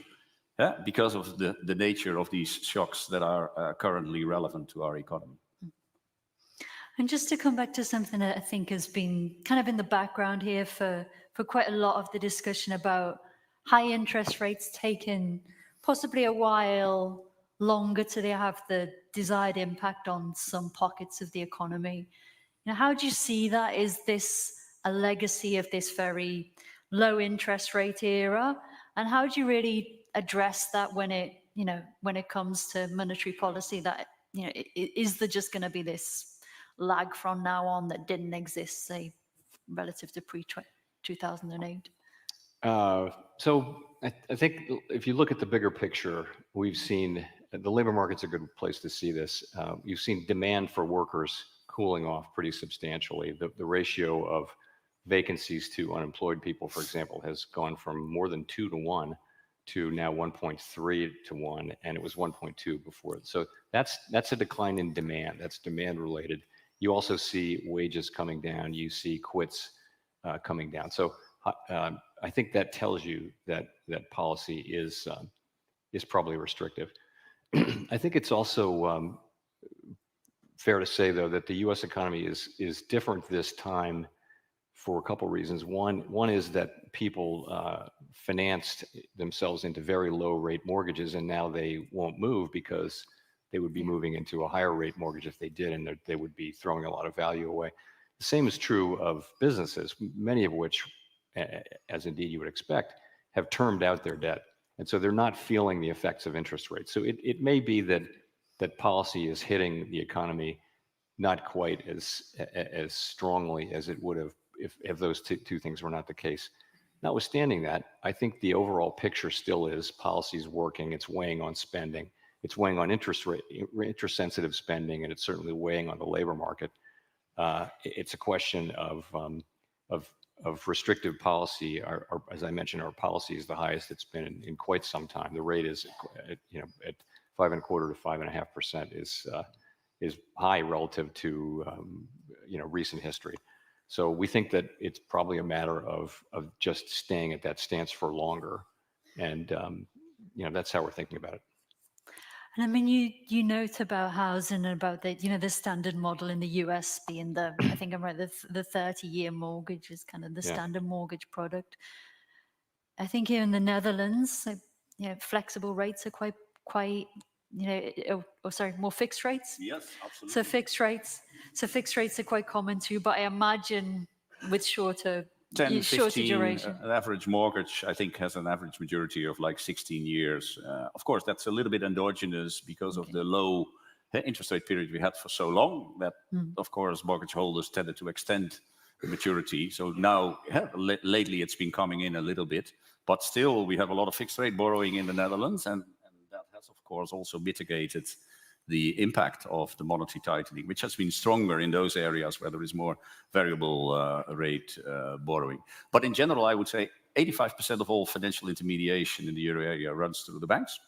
because of the nature of these shocks that are currently relevant to our economy. And just to come back to something that I think has been kind of in the background here for quite a lot of the discussion about high interest rates taking possibly a while longer to have the desired impact on some pockets of the economy. How do you see that? Is this a legacy of this very low interest rate era? And how do you really address that when it comes to monetary policy? That is there just going to be this lag from now on that didn't exist, say, relative to pre-2008? So I think if you look at the bigger picture, we've seen the labor market's a good place to see this. You've seen demand for workers cooling off pretty substantially. The ratio of vacancies to unemployed people, for example, has gone from more than 2 to 1 to now 1.3 to 1, and it was 1.2 before. So that's a decline in demand. That's demand related. You also see wages coming down. You see quits coming down. So I think that tells you that policy is probably restrictive. I think it's also fair to say, though, that the U.S. economy is different this time for a couple reasons. One is that people financed themselves into very low rate mortgages, and now they won't move because they would be moving into a higher rate mortgage if they did, and they would be throwing a lot of value away. The same is true of businesses, many of which, as indeed you would expect, have termed out their debt. And so they're not feeling the effects of interest rates. So it may be that policy is hitting the economy not quite as strongly as it would have if those two things were not the case. Notwithstanding that, I think the overall picture still is policy is working. It's weighing on spending. It's weighing on interest-sensitive spending, and it's certainly weighing on the labor market. It's a question of restrictive policy. As I mentioned, our policy is the highest it's been in quite some time. The rate is, at 5.25% to 5.5% is high relative to recent history. So we think that it's probably a matter of just staying at that stance for longer, and that's how we're thinking about it. And I mean, you note about housing and about the standard model in the US being I think I'm right, the 30-year mortgage is kind of the standard mortgage product. I think here in the Netherlands, flexible rates are quite more fixed rates. Yes, absolutely. So fixed rates are quite common too, but I imagine with shorter 10, 15, duration. An average mortgage, I think, has an average maturity of like 16 years. Of course, that's a little bit endogenous because of the low interest rate period we had for so long that, of course, mortgage holders tended to extend the maturity. So now, lately, it's been coming in a little bit. But still, we have a lot of fixed rate borrowing in the Netherlands, and that has, of course, also mitigated the impact of the monetary tightening, which has been stronger in those areas where there is more variable rate borrowing. But in general, I would say 85% of all financial intermediation in the euro area runs through the banks.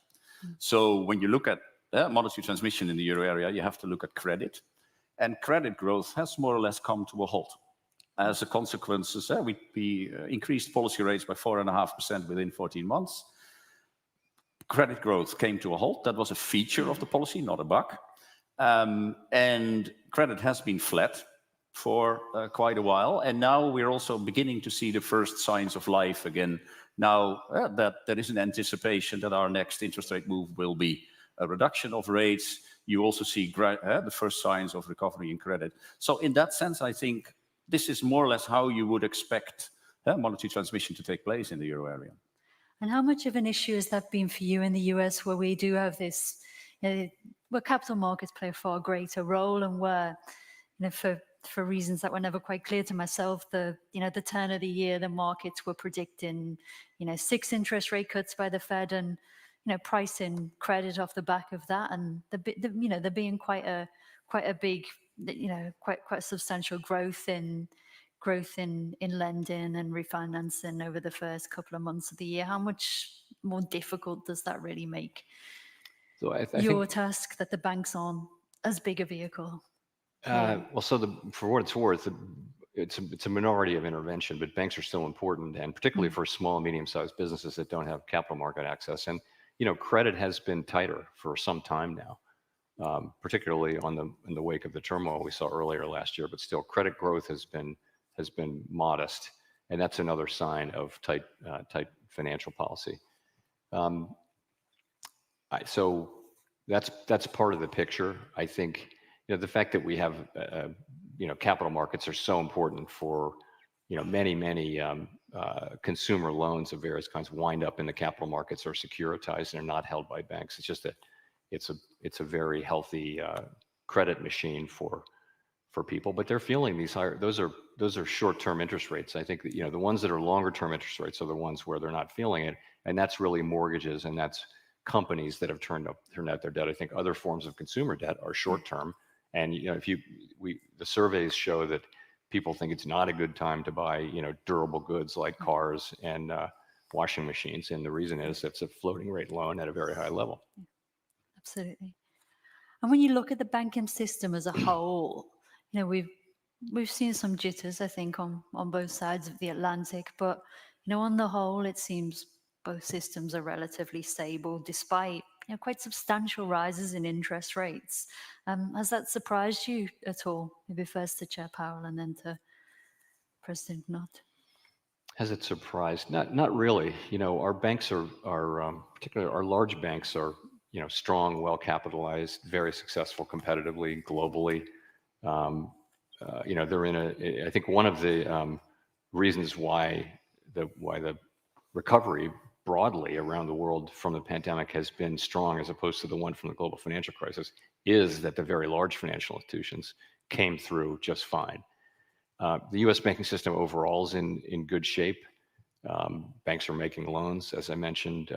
So when you look at monetary transmission in the euro area, you have to look at credit. And credit growth has more or less come to a halt. As a consequence, we increased policy rates by 4.5% within 14 months. Credit growth came to a halt. That was a feature of the policy, not a bug. And credit has been flat for quite a while. And now we're also beginning to see the first signs of life again. Now that there is an anticipation that our next interest rate move will be a reduction of rates. You also see the first signs of recovery in credit. So in that sense, I think this is more or less how you would expect monetary transmission to take place in the euro area. And how much of an issue has that been for you in the US, where we do have this, where capital markets play a far greater role, and where, for reasons that were never quite clear to myself, the turn of the year, the markets were predicting, 6 interest rate cuts by the Fed, and pricing credit off the back of that, and there being quite a big, quite substantial growth in lending and refinancing over the first couple of months of the year. How much more difficult does that really make your task that the banks aren't as big a vehicle? Well, for what it's worth, it's a minority of intervention, but banks are still important, and particularly for small and medium-sized businesses that don't have capital market access. And credit has been tighter for some time now, particularly in the wake of the turmoil we saw earlier last year. But still, credit growth has been modest, and that's another sign of tight financial policy. So that's part of the picture. I think the fact that we have capital markets are so important for many consumer loans of various kinds wind up in the capital markets or securitized and are not held by banks. It's just that it's a very healthy credit machine for people, but they're feeling these higher. Those are short-term interest rates. I think that the ones that are longer-term interest rates are the ones where they're not feeling it, and that's really mortgages, and that's companies that have turned out their debt. I think other forms of consumer debt are short-term, and the surveys show that people think it's not a good time to buy durable goods like cars and washing machines, and the reason is it's a floating rate loan at a very high level. Absolutely. And when you look at the banking system as a whole, we've seen some jitters, I think, on both sides of the Atlantic, but on the whole, it seems both systems are relatively stable despite quite substantial rises in interest rates. Has that surprised you at all? Maybe first to Chair Powell and then to President Knot. Has it surprised? Not really. Our banks are particularly our large banks are, strong, well capitalized, very successful competitively, globally. They're in I think one of the reasons why the recovery broadly around the world from the pandemic has been strong as opposed to the one from the global financial crisis is that the very large financial institutions came through just fine. The U.S. banking system overall is in good shape. Banks are making loans, as I mentioned.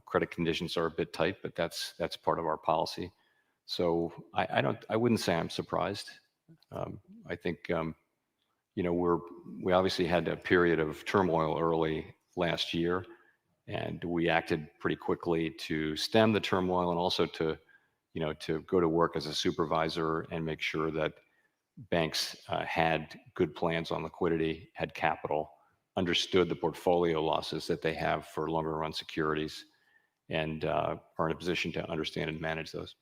Credit conditions are a bit tight, but that's part of our policy. So I wouldn't say I'm surprised. I think we obviously had a period of turmoil early last year, and we acted pretty quickly to stem the turmoil and also to go to work as a supervisor and make sure that banks had good plans on liquidity, had capital, understood the portfolio losses that they have for longer run securities, and are in a position to understand and manage those.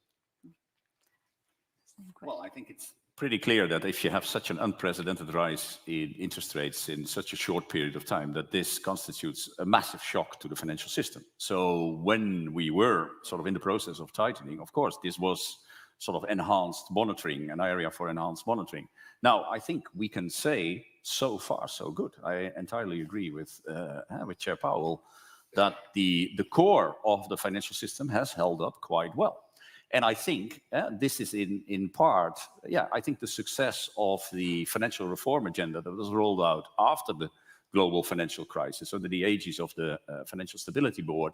Well, I think it's pretty clear that if you have such an unprecedented rise in interest rates in such a short period of time, that this constitutes a massive shock to the financial system. So when we were sort of in the process of tightening, of course, this was sort of enhanced monitoring, an area for enhanced monitoring. Now, I think we can say so far so good. I entirely agree with Chair Powell that the core of the financial system has held up quite well. And I think this is in part, I think the success of the financial reform agenda that was rolled out after the global financial crisis under the aegis of the Financial Stability Board,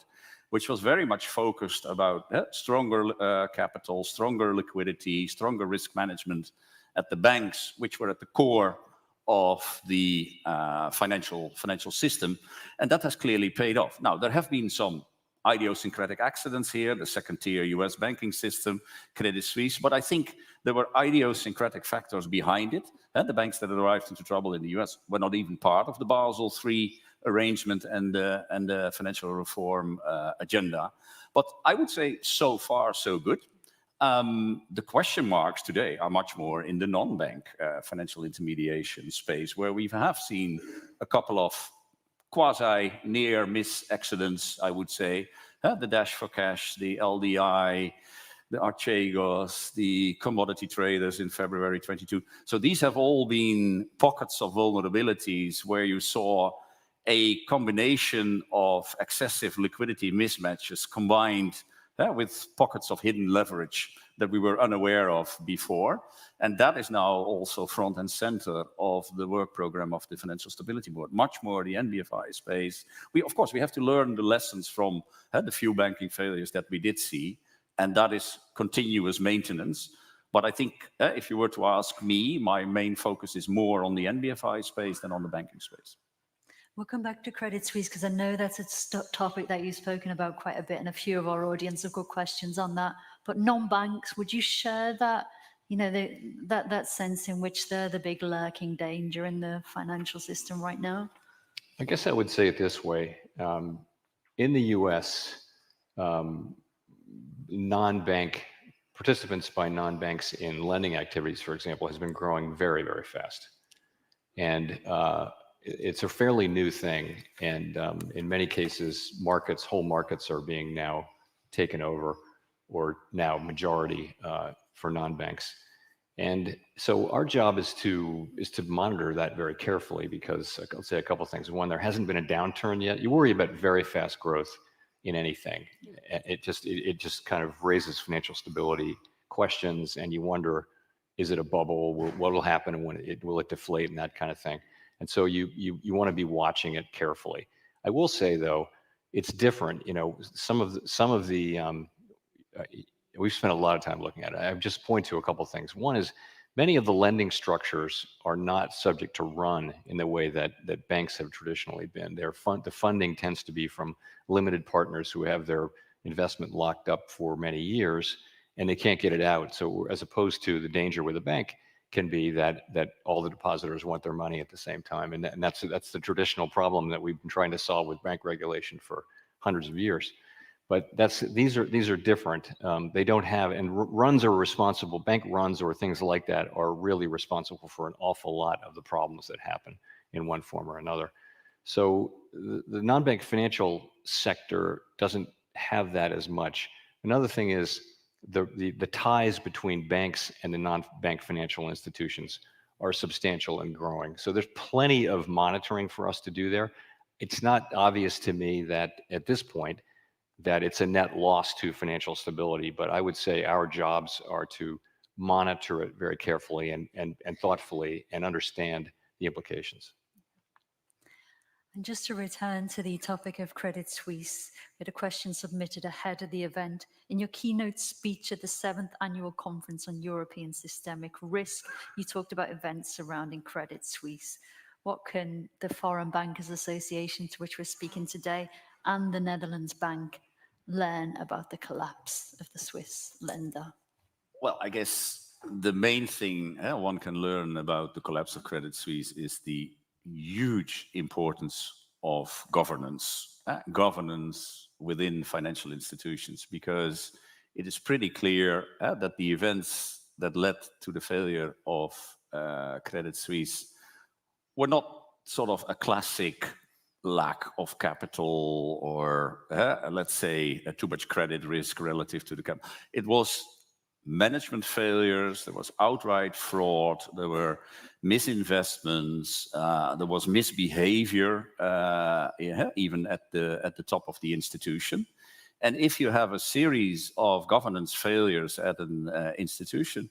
which was very much focused about stronger capital, stronger liquidity, stronger risk management at the banks, which were at the core of the financial system. And that has clearly paid off. Now, there have been some idiosyncratic accidents here, the second-tier US banking system, Credit Suisse, but I think there were idiosyncratic factors behind it. The banks that arrived into trouble in the US were not even part of the Basel III arrangement and the financial reform agenda. But I would say so far so good. The question marks today are much more in the non-bank financial intermediation space, where we have seen a couple of quasi-near miss accidents, I would say. The Dash for Cash, the LDI, the Archegos, the commodity traders in February 22. So these have all been pockets of vulnerabilities where you saw a combination of excessive liquidity mismatches combined with pockets of hidden leverage that we were unaware of before. And that is now also front and center of the work program of the Financial Stability Board, much more the NBFI space. Of course, we have to learn the lessons from the few banking failures that we did see, and that is continuous maintenance. But I think if you were to ask me, my main focus is more on the NBFI space than on the banking space. We'll come back to Credit Suisse because I know that's a topic that you've spoken about quite a bit, and a few of our audience have got questions on that. But non-banks, would you share that, that sense in which they're the big lurking danger in the financial system right now? I guess I would say it this way. In the US, non-bank participants by non-banks in lending activities, for example, has been growing very, very fast. And it's a fairly new thing. And in many cases, whole markets are being now taken over, or now majority for non-banks. And so our job is to monitor that very carefully, because I'll say a couple of things. One, there hasn't been a downturn yet. You worry about very fast growth in anything. It just kind of raises financial stability questions, and you wonder, is it a bubble? What will happen when will it deflate, and that kind of thing. And so you want to be watching it carefully. I will say though, it's different. Some of the we've spent a lot of time looking at it. I just point to a couple of things. One is many of the lending structures are not subject to run in the way that banks have traditionally been. The funding tends to be from limited partners who have their investment locked up for many years, and they can't get it out. So as opposed to the danger with a bank can be that all the depositors want their money at the same time. And that's the traditional problem that we've been trying to solve with bank regulation for hundreds of years. But these are different. They don't have, and runs are responsible, bank runs or things like that are really responsible for an awful lot of the problems that happen in one form or another. So the non-bank financial sector doesn't have that as much. Another thing is the ties between banks and the non-bank financial institutions are substantial and growing. So there's plenty of monitoring for us to do there. It's not obvious to me that at this point that it's a net loss to financial stability, but I would say our jobs are to monitor it very carefully and thoughtfully and understand the implications. And just to return to the topic of Credit Suisse, we had a question submitted ahead of the event. In your keynote speech at the 7th Annual Conference on European Systemic Risk, you talked about events surrounding Credit Suisse. What can the Foreign Bankers Association, to which we're speaking today, and the Netherlands Bank learn about the collapse of the Swiss lender? Well, I guess the main thing one can learn about the collapse of Credit Suisse is the huge importance of governance within financial institutions, because it is pretty clear that the events that led to the failure of Credit Suisse were not sort of a classic lack of capital or let's say too much credit risk relative to the capital. It was management failures, there was outright fraud, there were misinvestments, there was misbehavior, even at the top of the institution. And if you have a series of governance failures at an institution,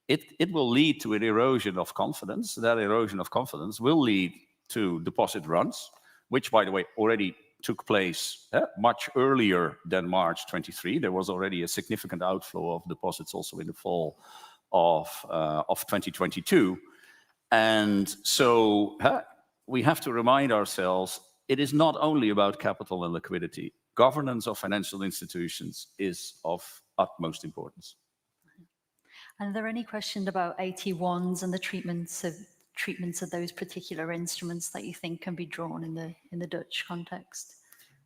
it will lead to an erosion of confidence. That erosion of confidence will lead to deposit runs, which, by the way, already took place much earlier than March 23. There was already a significant outflow of deposits also in the fall of 2022. And so we have to remind ourselves, it is not only about capital and liquidity. Governance of financial institutions is of utmost importance. And are there any questions about AT1s and the treatments of those particular instruments that you think can be drawn in the Dutch context?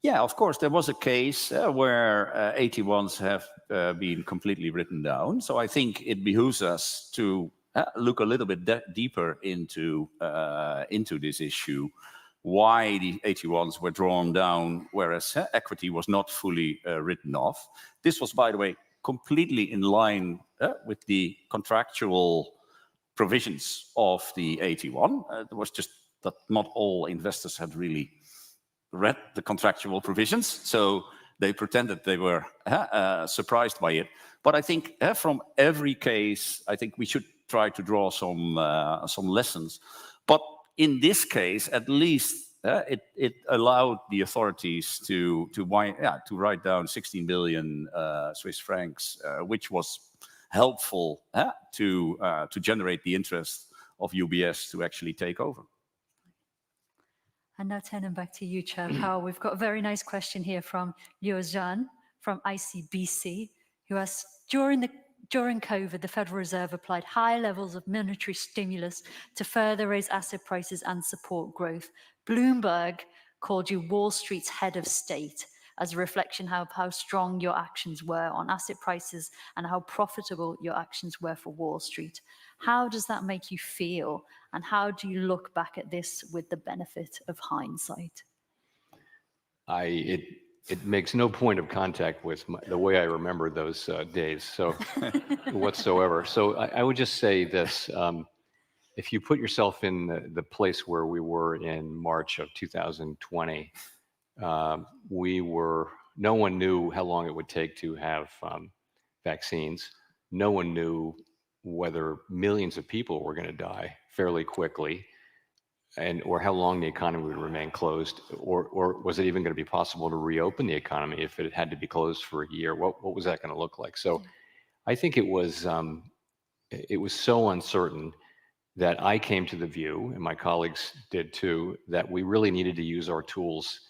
Yeah, of course, there was a case where AT1s have been completely written down. So I think it behooves us to look a little bit deeper into this issue, why the AT1s were drawn down, whereas equity was not fully written off. This was, by the way, completely in line with the contractual provisions of the AT1. It was just that not all investors had really read the contractual provisions, so they pretended they were surprised by it. But I think from every case, I think we should try to draw some lessons. But in this case, at least, it allowed the authorities to write down 16 billion Swiss francs, which was helpful to generate the interest of UBS to actually take over. And now turning back to you, Chair Powell, we've got a very nice question here from Liu-Zhan from ICBC, who asks, during COVID, the Federal Reserve applied high levels of monetary stimulus to further raise asset prices and support growth. Bloomberg called you Wall Street's head of state as a reflection of how strong your actions were on asset prices and how profitable your actions were for Wall Street. How does that make you feel? And how do you look back at this with the benefit of hindsight? It makes no point of contact with the way I remember those days, so whatsoever. So I would just say this: if you put yourself in the place where we were in March of 2020, no one knew how long it would take to have vaccines. No one knew whether millions of people were going to die fairly quickly, or how long the economy would remain closed, or was it even going to be possible to reopen the economy if it had to be closed for a year? What was that going to look like? So I think it was so uncertain that I came to the view, and my colleagues did too, that we really needed to use our tools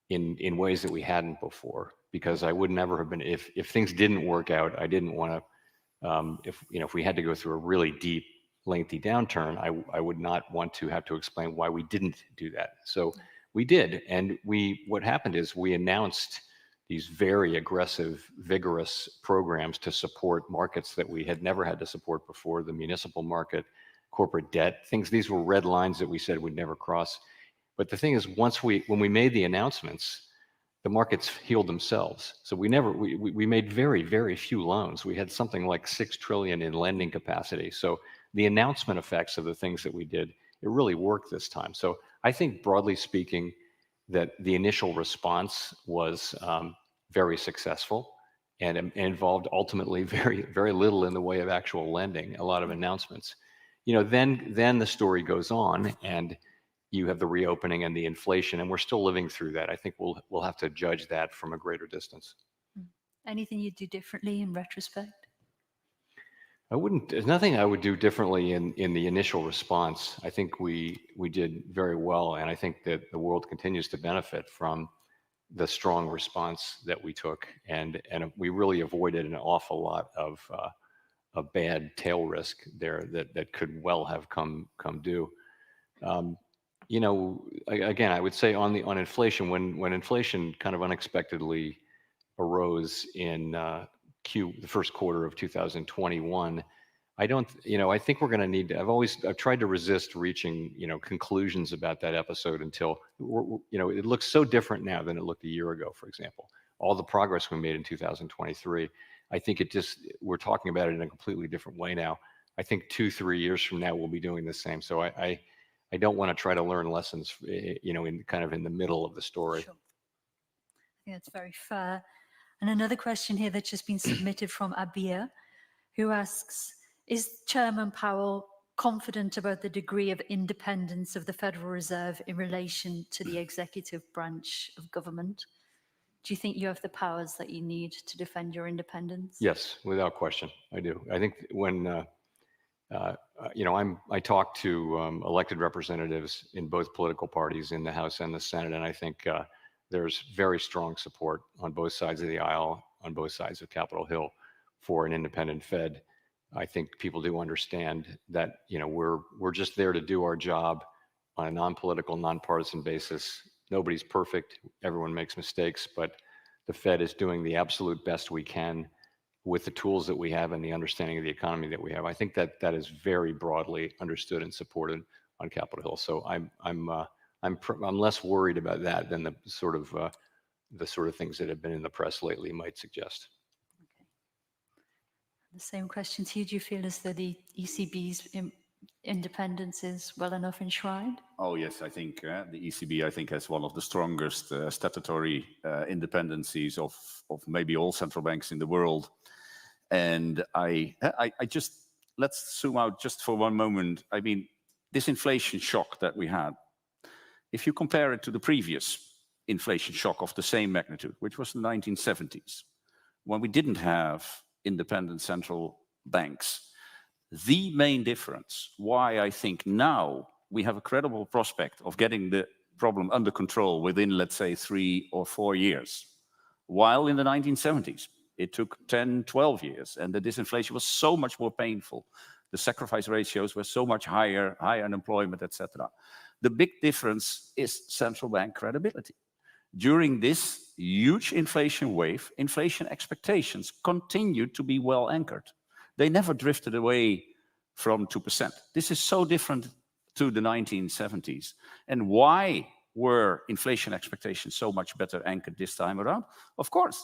in ways that we hadn't before, because I would never have been, if things didn't work out, I didn't want to, if we had to go through a really deep lengthy downturn, I would not want to have to explain why we didn't do that. So we did, and what happened is we announced these very aggressive, vigorous programs to support markets that we had never had to support before, the municipal market, corporate debt, these were red lines that we said we'd never cross. But the thing is, when we made the announcements, the markets healed themselves. So we made very, very few loans. We had something like 6 trillion in lending capacity. So the announcement effects of the things that we did, it really worked this time. So I think broadly speaking, that the initial response was very successful and involved ultimately very, very little in the way of actual lending, a lot of announcements. Then the story goes on, and you have the reopening and the inflation, and we're still living through that. I think we'll have to judge that from a greater distance. Anything you'd do differently in retrospect? There's nothing I would do differently in the initial response. I think we did very well, and I think that the world continues to benefit from the strong response that we took, and we really avoided an awful lot of bad tail risk there that could well have come due. Again, I would say on inflation, when inflation kind of unexpectedly arose in the first quarter of 2021, I think we're going to need to, I've tried to resist reaching, conclusions about that episode until, it looks so different now than it looked a year ago, for example. All the progress we made in 2023, I think we're talking about it in a completely different way now. I think 2-3 years from now, we'll be doing the same. So I don't want to try to learn lessons, in the middle of the story. Sure. I think that's very fair. And another question here that's just been submitted from Abia, who asks, is Chairman Powell confident about the degree of independence of the Federal Reserve in relation to the executive branch of government? Do you think you have the powers that you need to defend your independence? Yes, without question, I do. I think when, I talk to elected representatives in both political parties in the House and the Senate, and I think there's very strong support on both sides of the aisle, on both sides of Capitol Hill, for an independent Fed. I think people do understand that, we're just there to do our job on a non-political, non-partisan basis. Nobody's perfect. Everyone makes mistakes, but the Fed is doing the absolute best we can with the tools that we have and the understanding of the economy that we have. I think that is very broadly understood and supported on Capitol Hill. So I'm less worried about that than the sort of things that have been in the press lately might suggest. Okay. The same question to you. Do you feel as though the ECB's independence is well enough enshrined? Oh yes, I think the ECB has one of the strongest statutory independencies of maybe all central banks in the world. And I just, let's zoom out just for one moment. I mean, this inflation shock that we had, if you compare it to the previous inflation shock of the same magnitude, which was the 1970s, when we didn't have independent central banks, the main difference why I think now we have a credible prospect of getting the problem under control within, let's say, 3 or 4 years, while in the 1970s, it took 10, 12 years, and the disinflation was so much more painful. The sacrifice ratios were so much higher, high unemployment, etc. The big difference is central bank credibility. During this huge inflation wave, inflation expectations continued to be well anchored. They never drifted away from 2%. This is so different to the 1970s. And why were inflation expectations so much better anchored this time around? Of course,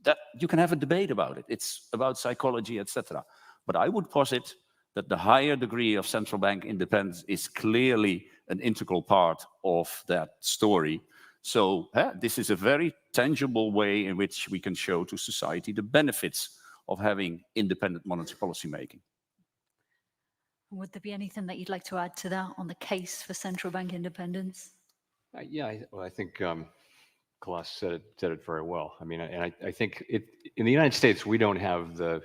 that you can have a debate about it. It's about psychology, etc. But I would posit that the higher degree of central bank independence is clearly an integral part of that story. So this is a very tangible way in which we can show to society the benefits of having independent monetary policy making. Would there be anything that you'd like to add to that on the case for central bank independence? I think Klaas said it very well. I mean, and I think in the United States, we don't have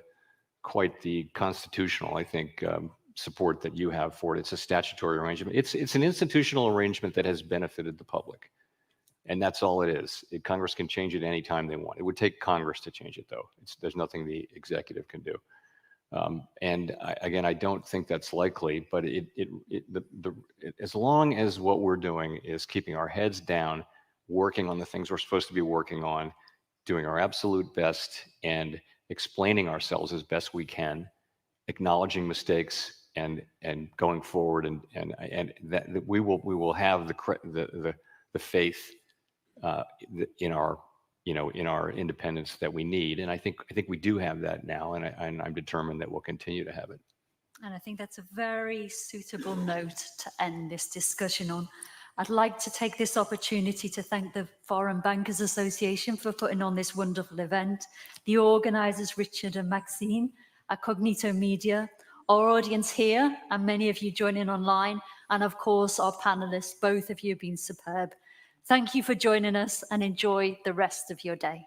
quite the constitutional, I think, support that you have for it. It's a statutory arrangement. It's an institutional arrangement that has benefited the public. And that's all it is. Congress can change it any time they want. It would take Congress to change it, though. There's nothing the executive can do. Again, I don't think that's likely, but as long as what we're doing is keeping our heads down, working on the things we're supposed to be working on, doing our absolute best, and explaining ourselves as best we can, acknowledging mistakes, and going forward, and that we will have the faith in our in our independence that we need, and I think we do have that now, and I'm determined that we'll continue to have it. And I think that's a very suitable note to end this discussion on. I'd like to take this opportunity to thank the Foreign Bankers Association for putting on this wonderful event, the organisers Richard and Maxine at Cognito Media, our audience here, and many of you joining online, and of course our panellists. Both of you have been superb. Thank you for joining us, and enjoy the rest of your day.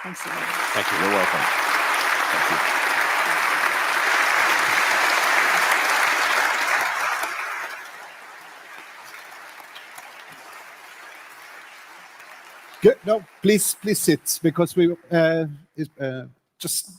Thanks again. Thank you. You're welcome. Thank you. Good. No, please sit, because we just